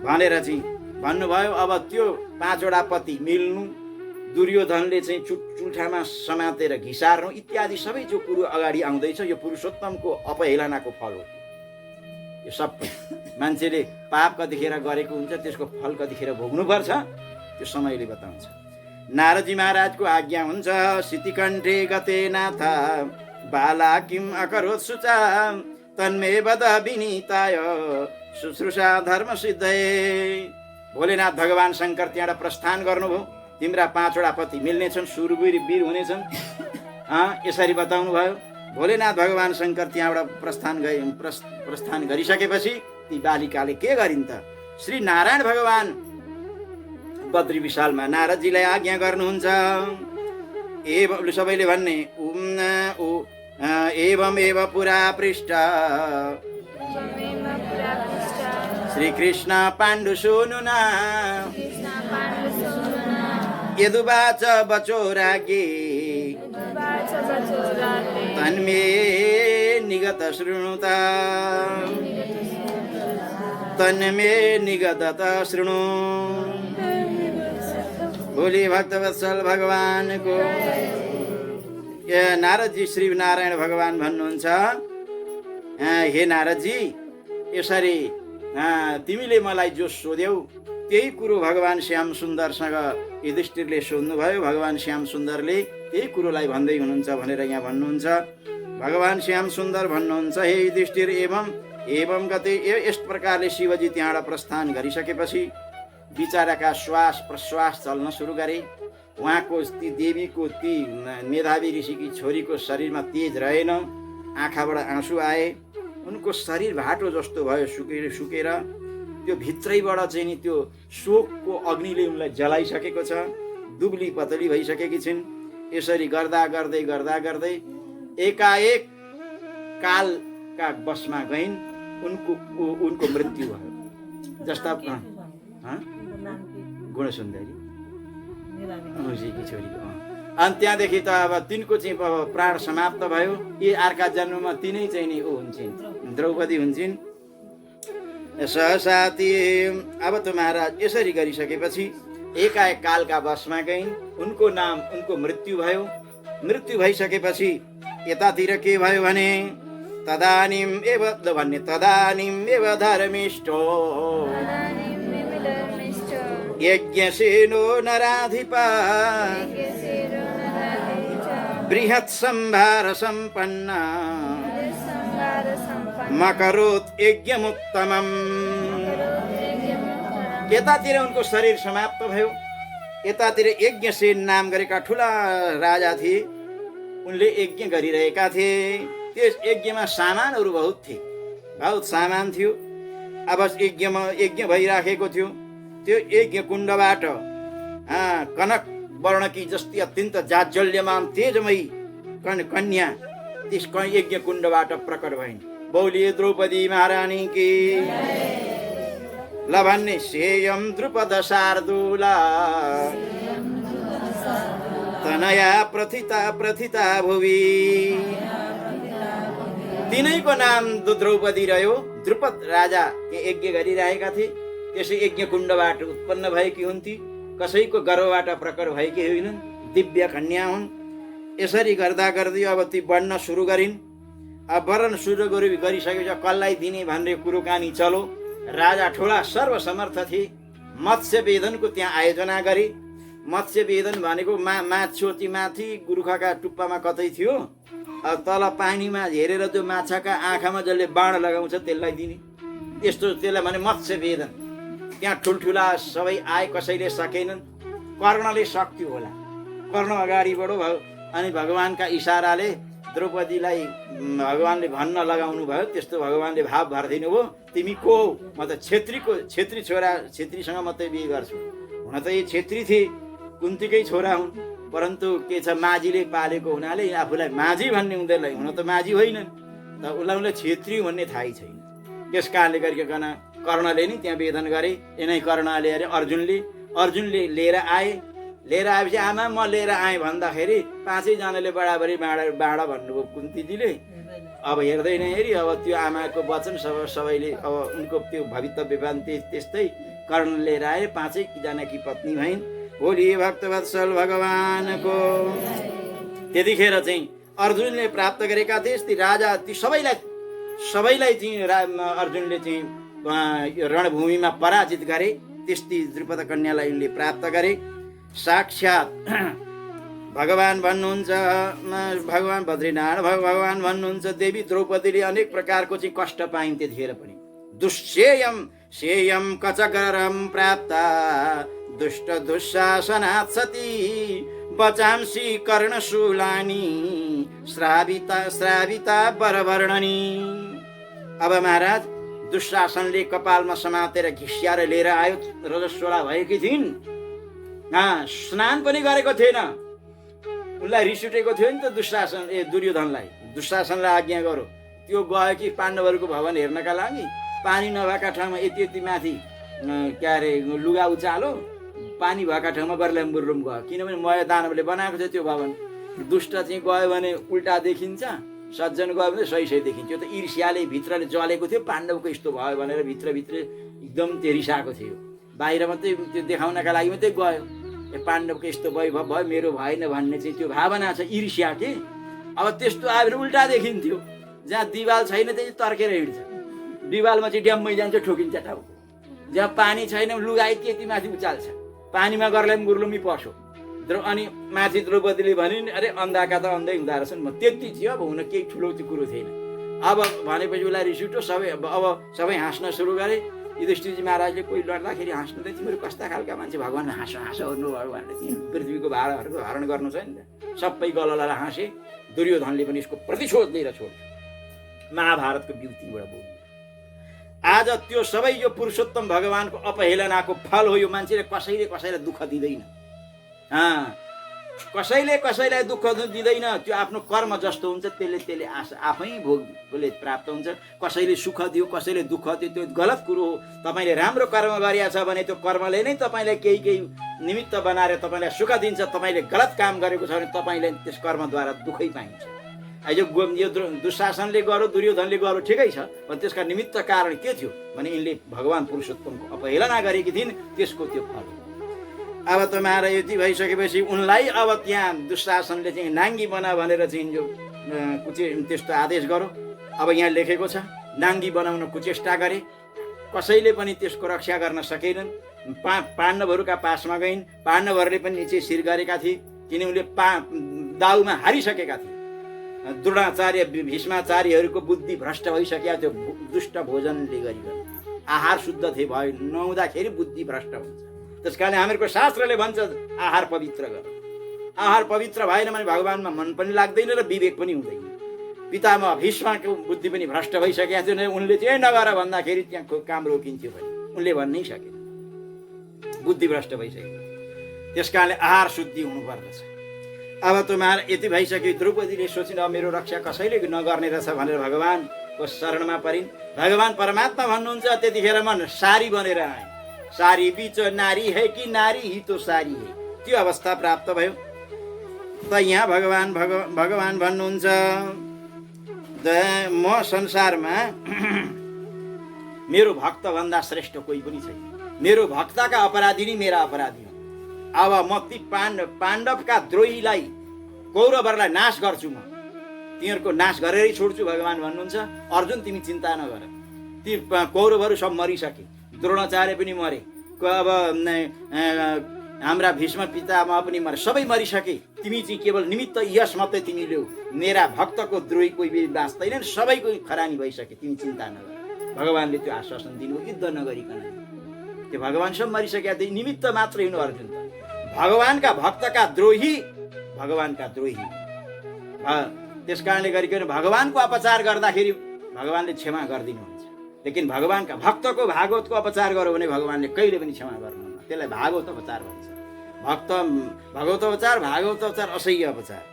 भनेर चाहिँ भन्नुभयो। अब त्यो 5 वटा पति मिल्नु, दुर्योधनले चाहिँ चुल्ठामा समातेर घिसार्नु इत्यादि सबै जो कुरो अगाडि आउँदैछ यो पुरुषोत्तमको अपहेलनाको फल हो। यो सबै मान्छेले पाप कतिखेर गरेको हुन्छ त्यसको फल कतिखेर भोग्नुपर्छ त्यो समयले बताउँछ। नारदजी महाराजको आज्ञा हुन्छ, सितिकण्ठे गते नाथ बाला किम अकरोत् शुचा तन्मे वद विनीताय शुश्रूषा धर्म सिद्धये। भोलेनाथ भगवान शङ्कर त्यहाँबाट प्रस्थान गर्नुभयो। तिम्रा 5 वटा पति मिल्नेछन्, सुरवीर वीर हुनेछन्, यसरी बताउनु भयो। भोलेनाथ भगवान शङ्कर त्यहाँबाट प्रस्थान गरिसकेपछि ती बालिकाले के गरिन् त? श्री नारायण भगवान बद्री विशालमा नारदजीलाई आज्ञा गर्नुहुन्छ। एवं सबैले भन्ने एवं एव पुरा पृष्ठ श्री कृष्ण पाण्डु सुनुना यदुवाच बचो रागे तन्मे निगत शृणुता तन्मे निगत शृणु। बोली भक्तवत्सल भगवानको। नारदजी श्री नारायण भगवान भन्नुहुन्छ, हे नारदजी यसरी तिमीले मलाई जो सोध्यौ त्यही कुरो भगवान श्याम सुन्दरसँग युधिष्ठिरले सोध्नुभयो। भगवान श्याम सुन्दरले त्यही कुरोलाई भन्दै हुनुहुन्छ भनेर यहाँ भन्नुहुन्छ। भगवान श्याम सुन्दर भन्नुहुन्छ, हे युधिष्ठिर एवं गते। यस प्रकारले शिवजी त्यहाँबाट प्रस्थान गरिसकेपछि बिचाराका श्वास प्रश्वास चल्न सुरु गरे। उहाँको ती देवीको ती मेधावी ऋषिकी छोरीको शरीरमा तेज रहेन, आँखाबाट आँसु आए, उनको शरीर भाटो जस्तो भयो सुकेर त्यो भित्रैबाट चाहिँ नि त्यो शोकको अग्निले उनलाई जलाइसकेको छ, दुब्ली पतली भइसकेकी छिन्। यसरी गर्दा गर्दै एकाएक कालका बसमा गइन्, उनको मृत्यु भयो। जस्ता गुणसुन्दरी की छोरी। अनि त्यहाँदेखि त अब तिनको चाहिँ प्राण समाप्त भयो। यी अर्का जन्ममा तिनै चाहिँ नि हुन्छन्, द्रौपदी हुन्छन्। सहसा ती अब त महाराज यसरी गरिसकेपछि एकाएक कालका बसमा गइन्, उनको मृत्यु भयो। मृत्यु भइसकेपछि यतातिर के भयो भने तदानीम एव धर्मिष्ठो यज्ञसेनो नराधिपा बृहत् सम्भार सम्पन्न मकरोत् यज्ञमुत्तमम्। यतातिर उनको शरीर समाप्त भयो, यतातिर यज्ञसेन नाम गरेका ठुला राजा थिए, उनले यज्ञ गरिरहेका थिए। त्यस यज्ञमा सामानहरू बहुत थिए, बहुत सामान थियो। अब यज्ञ भइराखेको थियो। त्यो यज्ञ कुण्डबाट कनक वर्णकी जस्ती अत्यन्त जाज्वल्यमान तेजमयी कन्या त्यस यज्ञ कुण्डबाट प्रकट भइन्। बोलिए द्रौपदी महारानी की। ल भन्ने सेयम द्रुपद शार्दूला तनया प्रथिता भुवि। तिनैको नाम द्रौपदी रह्यो। द्रुपद राजा यज्ञ गरिरहेका थिए, त्यसै यज्ञ कुण्डबाट उत्पन्न भएकी हुन्थे, कसैको गर्भबाट प्रकट भएकी होइनन्, दिव्य कन्या हुन्। यसरी गर्दा गर्दै अब ती बढ्न सुरु गरिन्। अब वर्णन सुरु गरिसकेपछि कसलाई दिने भन्ने कुरो कहानी चलो। राजा ठुला सर्वसमर्थ थिए। मत्स्य वेदनको त्यहाँ आयोजना गरे। मत्स्य वेदन भनेको माछोती माथि गुरुखाका टुप्पामा कतै थियो, तल पानीमा हेरेर त्यो माछाका आँखामा जसले बाण लगाउँछ त्यसलाई दिने, त्यस्तो त्यसलाई भने मत्स्य वेदन। त्यहाँ ठुल्ठुला सबै आए, कसैले सकेनन्। कर्णले सक्थ्यो होला, कर्ण अगाडि बढो भयो। अनि भगवानका इसाराले द्रौपदीलाई भगवानले भन्न लगाउनु भयो। त्यस्तो भगवानले भाव भरिदिनु भयो, तिमी को हौ? म त छेत्री छोरा, छेत्रीसँग मात्रै बिहे गर्छु। हुन त यी छेत्री थिए, कुन्तीकै छोरा हुन्, परन्तु के छ, माझीले पालेको हुनाले आफूलाई माझी भन्ने उनीहरूलाई, हुन त माझी होइनन्, त उसलाई छेत्री भन्ने थाहै छैन। त्यस कारणले गरिकन कर्णले नि त्यहाँ वेदन गरे। यिनै कर्णले अरे अर्जुनले लिएर आए। लिएर आएपछि आमा म लिएर आएँ भन्दाखेरि पाँचैजनाले बराबरी बाँडा भन्नुभयो कुन्तीजीले। अब हेर्दैन हेरी, अब त्यो आमाको वचन सबैले, अब उनको त्यो भवितव्यवान त्यस्तै कर्ण लिएर आए। पाँचैजनाकी पत्नी भइन्। बोली भक्तवत्सल भगवानको। त्यतिखेर चाहिँ अर्जुनले प्राप्त गरेका थिए ती राजा, ती सबैलाई चाहिँ अर्जुनले चाहिँ रणभूमिमा पराजित गरे। त्यस्ती द्रुपद कन्यालाई उनले प्राप्त गरे। साक्षात् भगवान भन्नुहुन्छ, भगवान बद्रीनारायण भगवान भन्नुहुन्छ, देवी द्रौपदीले अनेक प्रकारको चाहिँ कष्ट पाइन् त्यतिखेर पनि। दुश्येयम कचगरम प्राप्ता दुष्ट दुःशासनात् सती बचांसी कर्णशूलानी श्राविता बरवर्णनी। अब महाराज दुशासनले कपालमा समातेर घिस्याएर लिएर आयो। रजस्वला भएकी थिइन्, स्नान पनि गरेको थिएन। उनलाई रिस उठेको थियो नि त दुशासनलाई आज्ञा गरो। त्यो गयो कि पाण्डवहरूको भवन हेर्नका लागि, पानी नभएका ठाउँमा यति माथि के अरे लुगा उचालो, पानी भएका ठाउँमा बर्लुम गयो। किनभने मय दानवले बनाएको थियो त्यो भवन। दुष्ट चाहिँ गयो भने उल्टा देखिन्छ, सज्जन गयो भने सही देखिन्छ। त्यो त ईर्ष्याले भित्रले जलेको थियो। पाण्डवको यस्तो भयो भनेर भित्रभित्र एकदम त्यो रिसाएको थियो। बाहिर मात्रै त्यो देखाउनका लागि मात्रै गयो। पाण्डवको यस्तो भयो मेरो भएन भन्ने चाहिँ त्यो भावना छ, ईर्ष्या के। अब त्यस्तो आयो भने उल्टा देखिन्थ्यो। जहाँ दिवाल छैन त्यही तर्केर हिँड्छ, दिवालमा चाहिँ ड्याम्मै जान्छ, ठोकिन्छ टाउको। जहाँ पानी छैन लुगा यति माथि उचाल्छ, पानीमा गुर्लुमी पर्छो। अनि माथि द्रौपदीले भनिन्, अरे अन्धाका त अन्धै हुँदो रहेछन्। म त्यति थियो, अब हुन केही ठुलो त्यो कुरो थिएन। अब भनेपछि उसलाई रिस उठ्यो। अब सबै हाँस्न सुरु गरे। युधिष्ठिरजी महाराजले कोही लड्दाखेरि हाँस्नु, तिमीहरू कस्ता खालका मान्छे, भगवान हाँस्नु भयो भनेर पृथ्वीको भाँडाहरूको हरण गर्नु छ नि त। सबै गललाई हाँसे। दुर्योधनले पनि यसको प्रतिशोध लिएर छोड्यो। महाभारतको ब्युटीबाट बोल्यो। आज त्यो सबै यो पुरुषोत्तम भगवानको अपहेलनाको फल हो। यो मान्छेले कसैलाई दुःख दिँदैन, कसैलाई दुःख दिँदैन। त्यो आफ्नो कर्म जस्तो हुन्छ त्यसले आफै भोगले प्राप्त हुन्छ। कसैले सुख दियो, कसैले दुःख दियो, त्यो गलत कुरो हो। तपाईँले राम्रो कर्म गरिया छ भने त्यो कर्मले नै तपाईँलाई केही निमित्त बनाएर तपाईँलाई सुख दिन्छ। तपाईँले गलत काम गरेको छ भने तपाईँलाई त्यस कर्मद्वारा दुःखै पाइन्छ। यो दुशासनले गर्यो, दुर्योधनले गर्यो, ठिकै छ, पण त्यसका निमित्त कारण के थियो भने यिनले भगवान पुरुषोत्तमको अपहेलना गरेकी थिइन्, त्यसको त्यो फल। अब तुम्हारा यति भइसकेपछि उनलाई अब त्यहाँ दुशासनले चाहिँ नाङ्गी बना भनेर चाहिँ जो त्यस्तो आदेश गरो। अब यहाँ लेखेको छ नाङ्गी बनाउन कुचेष्टा गरे, कसैले पनि त्यसको रक्षा गर्न सकेनन्। पाण्डवहरूका पासमा गइन्। पाण्डवहरूले पनि निचे शिर गरेका थिए, किन उनले दाउमा हारिसकेका थिए। द्रोणाचार्य भीष्माचार्यहरूको बुद्धि भ्रष्ट भइसकेका थियो दुष्ट भोजनले गरिकन। आहार शुद्ध थिए भयो नहुँदाखेरि बुद्धि भ्रष्ट हुन्छ। त्यस कारण हामीहरूको शास्त्रले भन्छ आहार पवित्र गर। आहार पवित्र भएन भने भगवानमा मन पनि लाग्दैन र विवेक पनि हुँदैन। पितामह भीष्मको बुद्धि पनि भ्रष्ट भइसकेका थियो। उनले चाहिँ नगर भन्दाखेरि त्यहाँ काम रोकिन्थ्यो भने उनले भन्नै सकेन, बुद्धि भ्रष्ट भइसक्यो। त्यस कारणले आहार शुद्धि हुनुपर्दछ। अब तुम्हारा यति भइसक्यो, द्रौपदीले सोचिन अब मेरो रक्षा कसैले नगर्ने रहेछ भनेर भगवानको शरणमा परिन्। भगवान परमात्मा भन्नुहुन्छ त्यतिखेर म सारी बनेर आएँ। सारी बीच नारी है कि नारी ही तो सारी है, त्यो अवस्था प्राप्त भयो। त यहाँ भगवान भन्नुहुन्छ म संसारमा मेरो भक्त भन्दा श्रेष्ठ कोही पनि छैन। मेरो भक्तका अपराधी नै मेरा अपराधी हुन्। अब म ती पाण्डवका द्रोहीलाई कौरवहरूलाई नाश गर्छु। म तिनीहरूको नाश गरेरै छोड्छु। भगवान भन्नुहुन्छ अर्जुन तिमी चिन्ता नगर, ती कौरवहरू सब मरिसके, द्रोणाचार्य पनि मरे, अब हाम्रा भीष्म पितामह पनि मरे, सबै मरिसके। तिमी चाहिँ केवल निमित्त यस मात्रै तिमी ल्याऊ। मेरा भक्तको द्रोही कोही पनि बाँच्दैनन्, सबैको खरानी भइसके, तिमी चिन्ता नगर। भगवानले त्यो आश्वासन दिनु, युद्ध नगरिकन। त्यो भगवान सब मरिसकेका थिए, निमित्त मात्रै हुनु अर्जुन। भगवानका भक्तका द्रोही भगवानका द्रोही। त्यस कारणले गरिकन भगवानको अपचार गर्दाखेरि भगवानले क्षमा गरिदिनुहुन्छ। लेकिन भगवानका भक्तको भागवतको अपचार गर्यो भने भगवानले कहिले पनि क्षमा गर्नुहुन्न। त्यसलाई भागवत अपचार भन्छ। भागवत अपचार असह्य अपचार।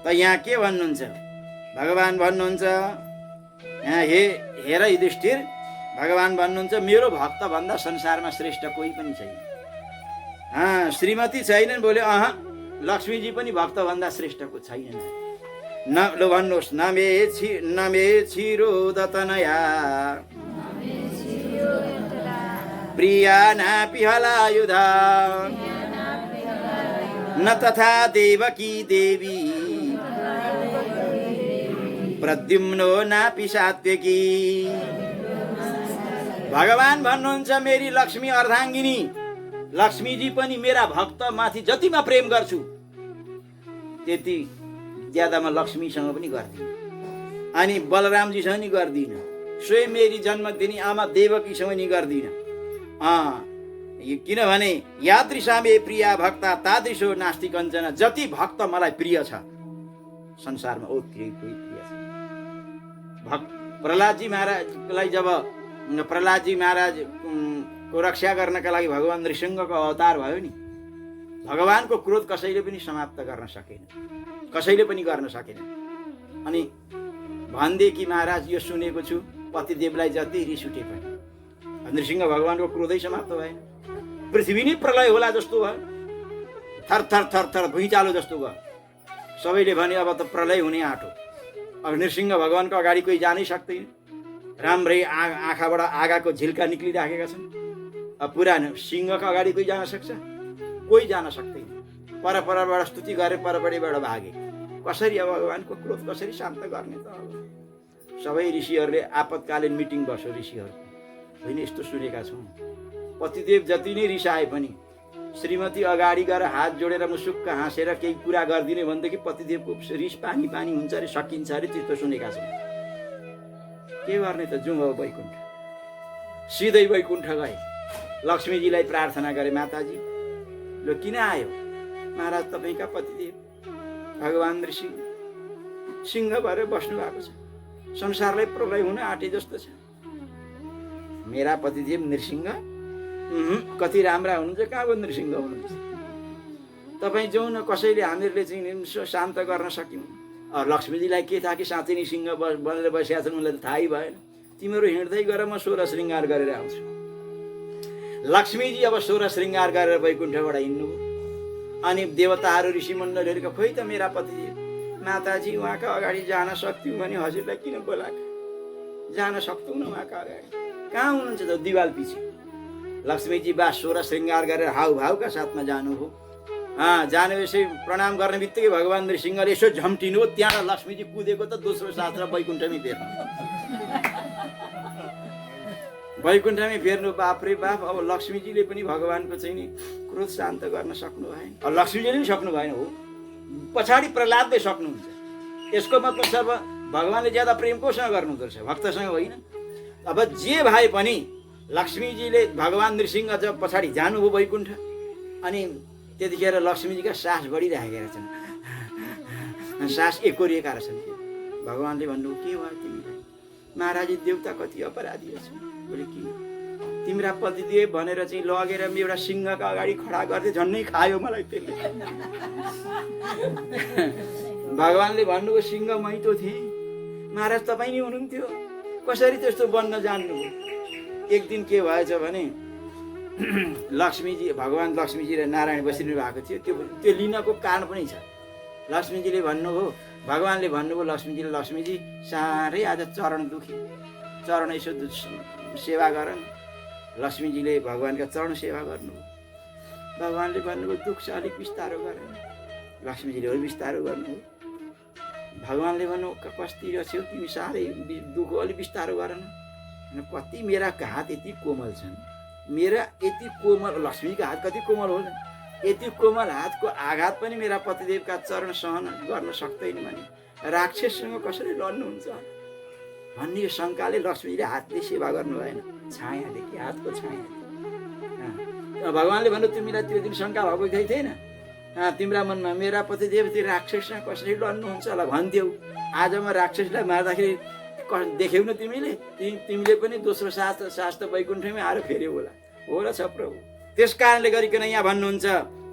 त यहाँ के भन्नुहुन्छ भगवान भन्नुहुन्छ, हेर युधिष्ठिर, भगवान भन्नुहुन्छ मेरो भक्त भन्दा संसारमा श्रेष्ठ कोही पनि छैन। श्रीमती छैनन् बोले, लक्ष्मीजी पनि भक्त भन्दा श्रेष्ठको छैनन्। ल भन्नुहोस्, न मे छिरोदतनया प्रिया नापि हलायुधा न तथा देवकी देवी प्रद्युम्नो नापि सात्विकी। भगवान भन्नुहुन्छ मेरी लक्ष्मी अर्धाङ्गिनी लक्ष्मीजी पनि मेरा भक्तमाथि जति म प्रेम गर्छु त्यति ज्यादा म लक्ष्मीसँग पनि गर्दिनँ, अनि बलरामजीसँग नि गर्दिनँ, स्वयं मेरी जन्म दिने आमा देवकीसँग नि गर्दिनँ। किनभने यादृशा मे प्रिया भक्ता तादृशो नास्ति कञ्चन। जति भक्त मलाई प्रिय छ संसारमा कोही प्रिय छ। प्रहलादजी महाराजलाई जब प्रहलादजी महाराजको रक्षा गर्नका लागि भगवान नृसिंहको अवतार भयो नि, भगवानको क्रोध कसैले पनि समाप्त गर्न सकेन, कसैले पनि गर्न सकेन। अनि भन्दे कि महाराज यो सुनेको छु पतिदेवलाई जति रिस उठे पनि नृसिंह भगवानको क्रोधै समाप्त भएन। पृथ्वी नै प्रलय होला जस्तो भयो, थर थर थर थर भुइँचालो जस्तो भयो। सबैले भने अब त प्रलय हुने आँटो, अब नृसिंह भगवानको अगाडि कोही जानै सक्दैन। राम्रै आँखाबाट आगाको झिल्का निक्लिराखेका छन्। अब पुरा सिंहको अगाडि कोही जान सक्छ? कोही जान सक्दैन। परपरबाट स्तुति गरे, परपरबाट भागे। कसरी अब भगवानको क्रोध कसरी शान्त गर्ने त? अब सबै ऋषिहरूले आपतकालीन मिटिङ बस्यो ऋषिहरूको। होइन यस्तो सुनेका छौँ, पतिदेव जति नै रिसाए पनि श्रीमती अगाडि गएर हात जोडेर मुसुक्क हाँसेर केही कुरा गरिदिने भनेदेखि पतिदेवको रिस पानी पानी हुन्छ अरे, सकिन्छ अरे, त्यस्तो सुनेका छौँ। के गर्ने त? जाउँ अब वैकुण्ठ। सिधै वैकुण्ठ गए, लक्ष्मीजीलाई प्रार्थना गरे, माताजी ल किन आयो? महाराज तपाईँका पतिदेव भगवान नृसिंह सिंह भएर बस्नु भएको छ, संसारलाई प्रलय हुन आँटे जस्तो छ। मेरा पतिदेव नृसिंह कति राम्रा हुनुहुन्छ, कहाँको नृसिंह हुनुहुन्छ? तपाईँ जाउँ न, कसैले हामीहरूले चाहिँ शान्त गर्न सक्यौँ। लक्ष्मीजीलाई के थाहा कि साँच्चै नै सिंह बनेर बसेका छन्, उनलाई त थाहै भएन। तिमीहरू हिँड्दै गर, म 16 श्रृङ्गार गरेर आउँछु। लक्ष्मीजी अब 16 श्रृङ्गार गरेर वैकुण्ठबाट हिँड्नु। अनि देवताहरू ऋषिमण्डलहरूको खोइ त मेरा पतिदेव माताजी उहाँका अगाडि जान सक्थ्यौँ भने हजुरलाई किन बोलाएको? जान सक्थ्यौँ न उहाँका अगाडि, कहाँ हुनुहुन्छ त? दिवाल पछि। लक्ष्मीजी बा 16 श्रृङ्गार गरेर हाउभाउका साथमा जानुभयो। जानेपछि प्रणाम गर्ने बित्तिकै भगवान नृसिंहले यसो झम्टिनु, त्यहाँ लक्ष्मीजी कुदेको त दोस्रो शास्त्र वैकुण्ठमै फेर्नु। वैकुण्ठमै फेर्नु, बाफ्रे बाफ। अब लक्ष्मीजीले पनि भगवानको चाहिँ नि क्रोध शान्त गर्न सक्नु भएन। अब लक्ष्मीजीले पनि सक्नु भएन हो, पछाडि प्रहलादले सक्नुहुन्छ। यसको मतलब छ अब भगवानले ज्यादा प्रेम कोसँग गर्नुहुँदो रहेछ, भक्तसँग होइन। अब जे भए पनि लक्ष्मीजीले भगवान नृसिंह जब पछाडि जानुभयो वैकुण्ठ, अनि त्यतिखेर लक्ष्मीजीका सास बढिरहेका रहेछन्, सास एकोरिएका रहेछन्। भगवानले भन्नुभयो के भयो तिमीलाई? महाराज देवता कति अपराधी रहेछन्। बोले किन? तिम्रा पतिदेव भनेर चाहिँ लगेर एउटा सिंहका अगाडि खडा गर्दै झन्नै खायो मलाई त्यसले। भगवानले भन्नुभयो सिंह मै त थिएँ, महाराज तपाईँ नि हुनुहुन्थ्यो, कसरी त्यस्तो बन्न जान्नुभयो? एक दिन के भएछ भने लक्ष्मीजी, भगवान लक्ष्मीजी र नारायण बसिरहनु भएको थियो। त्यो लिनको कारण पनि छ। लक्ष्मीजीले भन्नुभयो, भगवानले भन्नुभयो लक्ष्मीजीले, लक्ष्मीजी साह्रै आज चरण दुखी, चरण यसो सेवा गर। लक्ष्मीजीले भगवानका चरण सेवा गर्नुभयो। भगवानले भन्नुभयो दुःख छ अलिक बिस्तारो गर। लक्ष्मीजीले अलिक बिस्तारो गर्नुभयो। भगवानले भन्नु कस्ती रहेछौ तिमी, साह्रै दुःख अलिक बिस्तारो गर न। कति मेरा हात यति कोमल छन्, मेरा यति कोमल, लक्ष्मीका हात कति कोमल हो, यति कोमल हातको आघात पनि मेरा पतिदेवका चरण सहन गर्न सक्दैन भने राक्षससँग कसरी लड्नुहुन्छ भन्ने यो शङ्काले लक्ष्मीले हातले सेवा गर्नु भएन। छायादेखि, हातको छाया। भगवानले भन्नु तिमीलाई त्यो दिन शङ्का भएको केही थिएन, तिम्रा मनमा मेरा पतिदेव त्यो राक्षससँग कसरी लड्नुहुन्छ होला भन्थ्यौ। आज म राक्षसलाई मार्दाखेरि देख्यौ न तिमीले, तिमीले पनि दोस्रो सास त वैकुण्ठमै आएर फेर्यौ होला। हो र छ प्रभु। त्यस कारणले गरिकन यहाँ भन्नुहुन्छ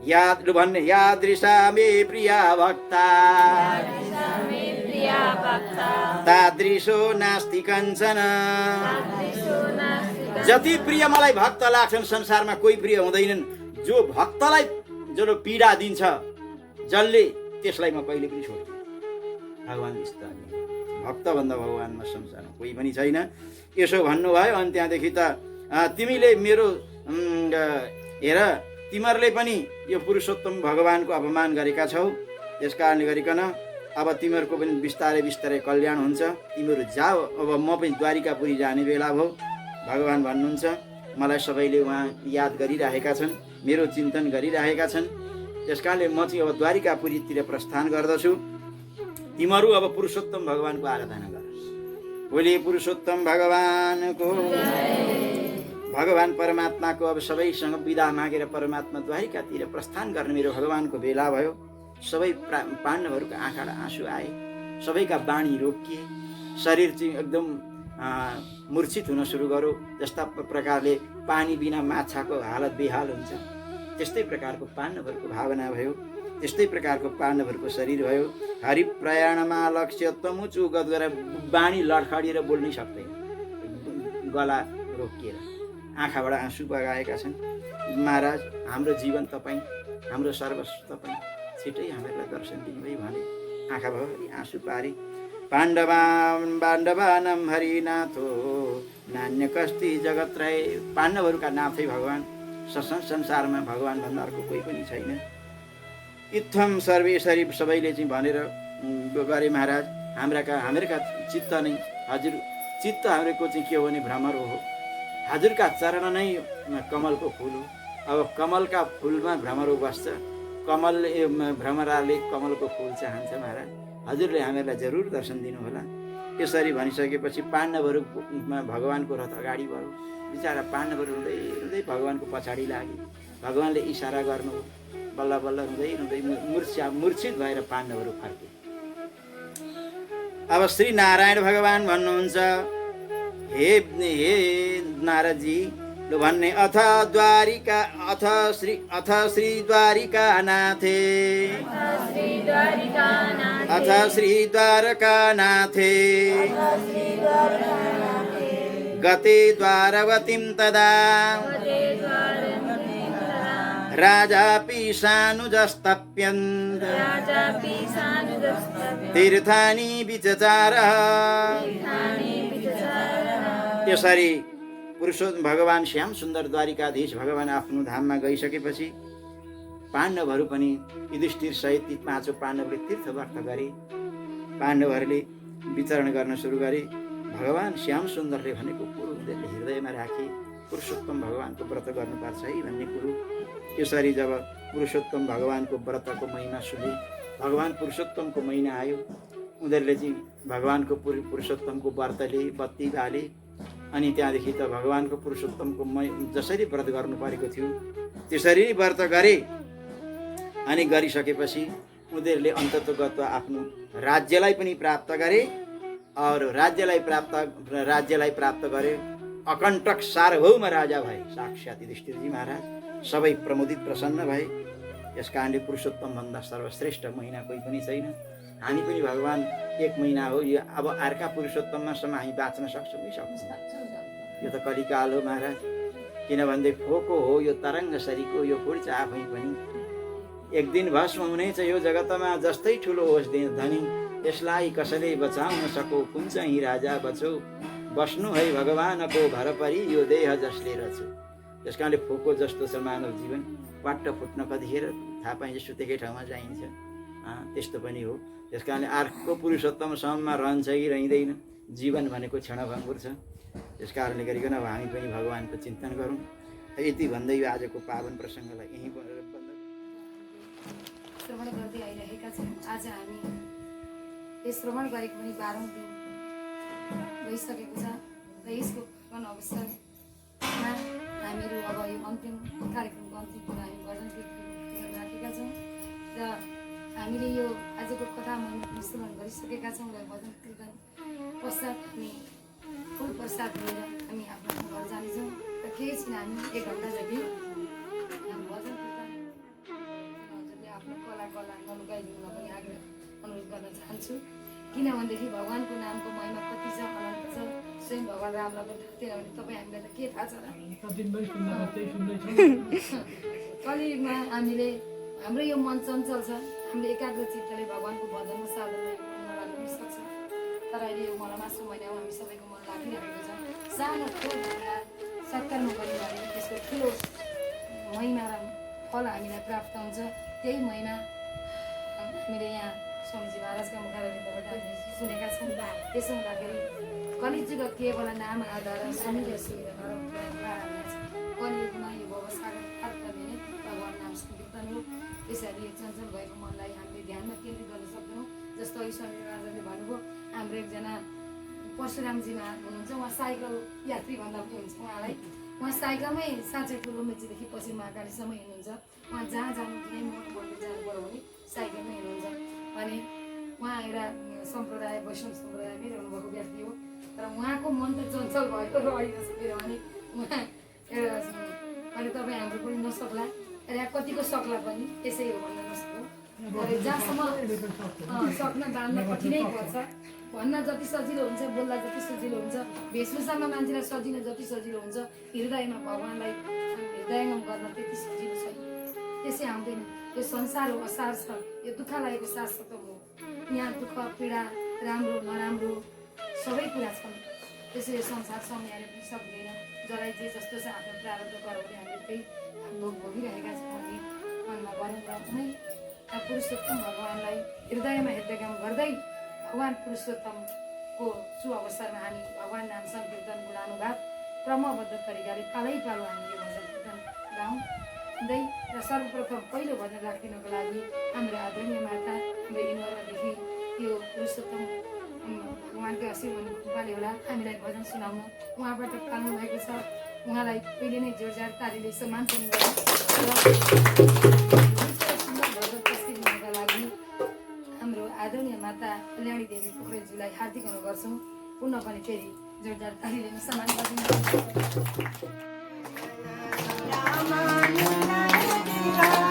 याद भन्ने यादृशा मे प्रिया भक्ता तादृशो नास्ति कञ्चन। जति प्रिय मलाई भक्त लाग्छन् संसारमा कोही प्रिय हुँदैनन्। जो भक्तलाई जो पीडा दिन्छ जसले, त्यसलाई म कहिले पनि छोड्दिनँ। भगवान्ले यस्तो भक्तभन्दा भगवानमा संसारमा कोही पनि छैन, यसो भन्नुभयो। अनि त्यहाँदेखि त तिमीले मेरो हेर, तिमीहरूले पनि यो पुरुषोत्तम भगवानको अपमान गरेका छौ। त्यस कारणले गरिकन अब तिमीहरूको पनि बिस्तारै बिस्तारै कल्याण हुन्छ। तिमीहरू जाऊ, अब म पनि द्वारिकापुरी जाने बेला भयो। भगवान भन्नुहुन्छ मलाई सबैले उहाँ याद गरिरहेका छन्, मेरो चिन्तन गरिरहेका छन्। त्यस कारणले म चाहिँ अब द्वारिकापुरीतिर प्रस्थान गर्दछु। तिमीहरू अब पुरुषोत्तम भगवानको आराधना गर। बोले पुरुषोत्तम भगवानको, भगवान परमात्माको अब सबैसँग बिदा मागेर परमात्मा द्वारिकातिर प्रस्थान गर्ने मेरो भगवानको बेला भयो। सबै पाण्डवहरूको आँखा आँसु आए, सबैका बाणी रोकिए, शरीर चाहिँ एकदम मूर्छित हुन सुरु गर्यो। जस्ता प्रकारले पानी बिना माछाको हालत बेहाल हुन्छ, त्यस्तै प्रकारको पाण्डवहरूको भावना भयो, त्यस्तै प्रकारको पाण्डवहरूको शरीर भयो। हरि प्रयाणमा लक्ष्य तमुचु गत गरेर बाणी लडखडिएर बोल्नै सक्दैन, गला रोकिएर आँखाबाट आँसु बगाएका छन्। महाराज हाम्रो जीवन तपाईँ, हाम्रो सर्वस्व तपाईँ, छिटै हामीलाई दर्शन दिनुभयो भने आँखाभरि आँसु पारे। पाण्डवानां हरिनाथो नान्य कस्ति जगत्रय। पाण्डवहरूका नाथै भगवान, संसारमा भगवान भन्दा अर्को कोही पनि छैन। इत्थम सर्वेश्वरी सबैले चाहिँ भनेर गरे महाराज। हाम्रा चित्त नै हजुर, चित्त हाम्रोको चाहिँ के हो भने भ्रमर हो। हजुरका चरण नै कमलको फुल हो। अब कमलका फुलमा भ्रमरो बस्छ, भ्रमराले कमलको फुल चाहन्छ। महाराज हजुरले हामीलाई जरुर दर्शन दिनुहोला। यसरी भनिसकेपछि पाण्डवहरूमा भगवानको रथ अगाडि बढ्यो। बिचरा पाण्डवहरू रुँदै रुँदै भगवानको पछाडि लागे। भगवानले इसारा गर्नु, बल्ल बल्ल रुँदै रुँदै मूर्छित भएर पाण्डवहरू फर्के। अब श्री नारायण भगवान भन्नुहुन्छ हे नारदजी भन्ने अथ श्री द्वारिका नाथे, अथ श्री द्वारका नाथे गते द्वारवतीं तदा राजापि सानुजस्तप्यन् तीर्थानि विचचारः। यसरी पुरुषोत्तम भगवान श्याम सुन्दर द्वारिकाधीश भगवान आफ्नो धाममा गइसकेपछि पाण्डवहरू पनि युधिष्ठिर सहित ती पाँचौं पाण्डवले तीर्थव्रत गरे। पाण्डवहरूले विचरण गर्न सुरु गरे। भगवान श्याम सुन्दरले भनेको कुरो उनीहरूले हृदयमा राखे पुरुषोत्तम भगवानको व्रत गर्नुपर्छ है भन्ने कुरो। यसरी जब पुरुषोत्तम भगवानको व्रतको महिमा सुने, भगवान पुरुषोत्तमको महिना आयो, उनीहरूले चाहिँ भगवानको पुरुषोत्तमको व्रतले बत्ती बाले। अनि त्यहाँदेखि त भगवानको पुरुषोत्तमको जसरी व्रत गर्नु परेको थियो त्यसरी नै व्रत गरे। अनि गरिसकेपछि उनीहरूले अन्ततोगत आफ्नो राज्यलाई पनि प्राप्त गरे। और राज्यलाई प्राप्त गरे, अकण्टक सार्वभौम राजा भए साक्षात् युधिष्ठिरजी महाराज। सबै प्रमोदित प्रसन्न भए। यस कारणले पुरुषोत्तम भन्दा सर्वश्रेष्ठ महिना कोही पनि छैन। हामी पनि भगवान एक महिना हो, यो अब अर्का पुरुषोत्तममासम्म हामी बाँच्न सक्छौँ कि सक्छौँ? यो त कलिकाल हो महाराज। किनभने फोको हो यो तरङ्ग सरीको, यो फुड्छ आफै पनि। एक दिन भस्म हुनेछ यो जगतमा, जस्तै ठुलो होस् धनी, यसलाई कसैले बचाउन सको, कुन चाहिँ राजा बचो, बस्नु है भगवानको भरपरि, यो देह जसले रच्यो। त्यस कारणले फोको जस्तो छ मानव जीवन, वाट्ट फुट्न कतिखेर थाहा पाइन्छ सुतेकै ठाउँमा जाइन्छ, त्यस्तो पनि हो। त्यस कारणले अर्को पुरुषोत्तमसम्ममा रहन्छ कि रहँदैन, जीवन भनेको क्षणभङ्गुर छ। त्यस कारणले गरिकन अब हामी पनि भगवानको चिन्तन गरौँ। यति भन्दै यो आजको पावन प्रसङ्गलाई यहीँ श्रवण गर्दै आइरहेका छौँ। आज हामी यस श्रवण गरेको पनि 12औं दिन भइसकेको छ र यसको पावन अवसरमा हामीहरू अब यो अन्तिम कार्यक्रमको अन्तिम कुरा हामी भजन कीर्तन राखेका छौँ र हामीले यो आजको कथा महिना श्रवण गरिसकेका छौँ र भजन कीर्तन पश्चात हामी फुल प्रसाद लिएर हामी आफ्नो घर जानेछौँ र केही छिन हामी 1 घन्टा जति भजन कीर्तन हजुरले आफ्नो कला नलुकाइदिनु पनि आग्रह अनुरोध गर्न चाहन्छु। किनभनेदेखि भगवानको नामको महिमा कति छ, अनन्त छ। स्वयं भगवान रामलाई पनि थाहा थिएन भने तपाईँ हामीलाई त के थाहा छ र? कलियुगमा हामीले हाम्रो यो मन चञ्चल छ, हामीले एकाग्र चित्तले भगवानको भजनमा साधनमा मन लाग्न सक्छ। तर अहिले यो मलमासको महिनामा हामी सबैको मन लागिरहेको छ। सानो ठुलो सत्कर्म गर्यो भने त्यसको ठुलो महिमा र फल हामीलाई प्राप्त हुन्छ। त्यही महिना हामीले यहाँ स्वामीजी महाराजका मुखाबाट सुनेका छौँ। त्यसो हुँदाखेरि कलियुग केवल नाम आधार समीर कलियुगमा यो व्यवसायको पार गर्ने नै भगवान नाम संकीर्तन हो। त्यसैले यो चञ्चल भएको मनलाई हामीले ध्यानमा केन्द्रित गर्न सक्दैनौँ। जस्तो अघि स्वामी महाराजले भन्नुभयो, हाम्रो एकजना परशुरामजी महाराज हुनुहुन्छ, उहाँ साइकल यात्री भन्दा पनि हुन्छ। उहाँ साइकलमै साँच्चै ठुलो मेचीदेखि पछि महाकालीसम्म हिँड्नुहुन्छ। उहाँ जहाँ जानु कुनै मन्दिर जानु पऱ्यो भने साइकलमै हिँड्नुहुन्छ। अनि उहाँ एउटा सम्प्रदाय वैष्णव सम्प्रदायमै रहनुभएको व्यक्ति हो। तर उहाँको मन त चञ्चल भएको रहेन सकेर भने उहाँ एउटा अहिले तपाईँ हाम्रो पनि नसक्ला, कतिको सक्ला पनि यसै हो भन्न नसक्यो। जहाँसम्म सक्न जान्न कठिनै पर्छ। भन्न जति सजिलो हुन्छ, बोल्दा जति सजिलो हुन्छ, वेशभूषामा मान्छेलाई सजिलो जति सजिलो हुन्छ, हृदयमा भगवानलाई हृदयङ्गम गर्न त्यति सजिलो छैन। त्यसै आउँदैन। यो संसार हो, असार छ, यो दुःख लागेको शाश्वत हो। यहाँ दुःख पीडा राम्रो नराम्रो सबै कुरा छन्। त्यसै यो संसार सम्हाल्न पनि सक्दैन। जसलाई जे जस्तो छ आफ्नो प्रारब्ध गरौँ भने हामीले त्यही भोग भोगिरहेका छौँ भने मनमा गरौँ र कुनै पुरुषोत्तम भगवानलाई हृदयमा हृदयगम गर्दै भगवान पुरुषोत्तमको शुभ अवसरमा हामी भगवान नाम संकीर्तन गुणानुवाद क्रमबद्ध तरिकाले पालै पालो हामी यो भजन कीर्तन गाउँदै र सर्वप्रथम पहिलो भजन राखिदिनको लागि हाम्रो आदरणीय माता हाम्रो इन्वरदेखि यो पुरुषोत्तम भगवानकै आशीर्वाद कृपाले होला हामीलाई भजन सुनाउनु उहाँबाट पाल्नु भएको छ। उहाँलाई पहिले नै जोरजार तालीले सम्मान पनि गरौँ र लागि हाम्रो आदरणीय माता कल्याणी देवी पोखरेलज्यूलाई हार्दिक अनुरोध गर्छौँ। पुनः पनि फेरि जोरदार तालीले सम्मान गरिदिनु। Ah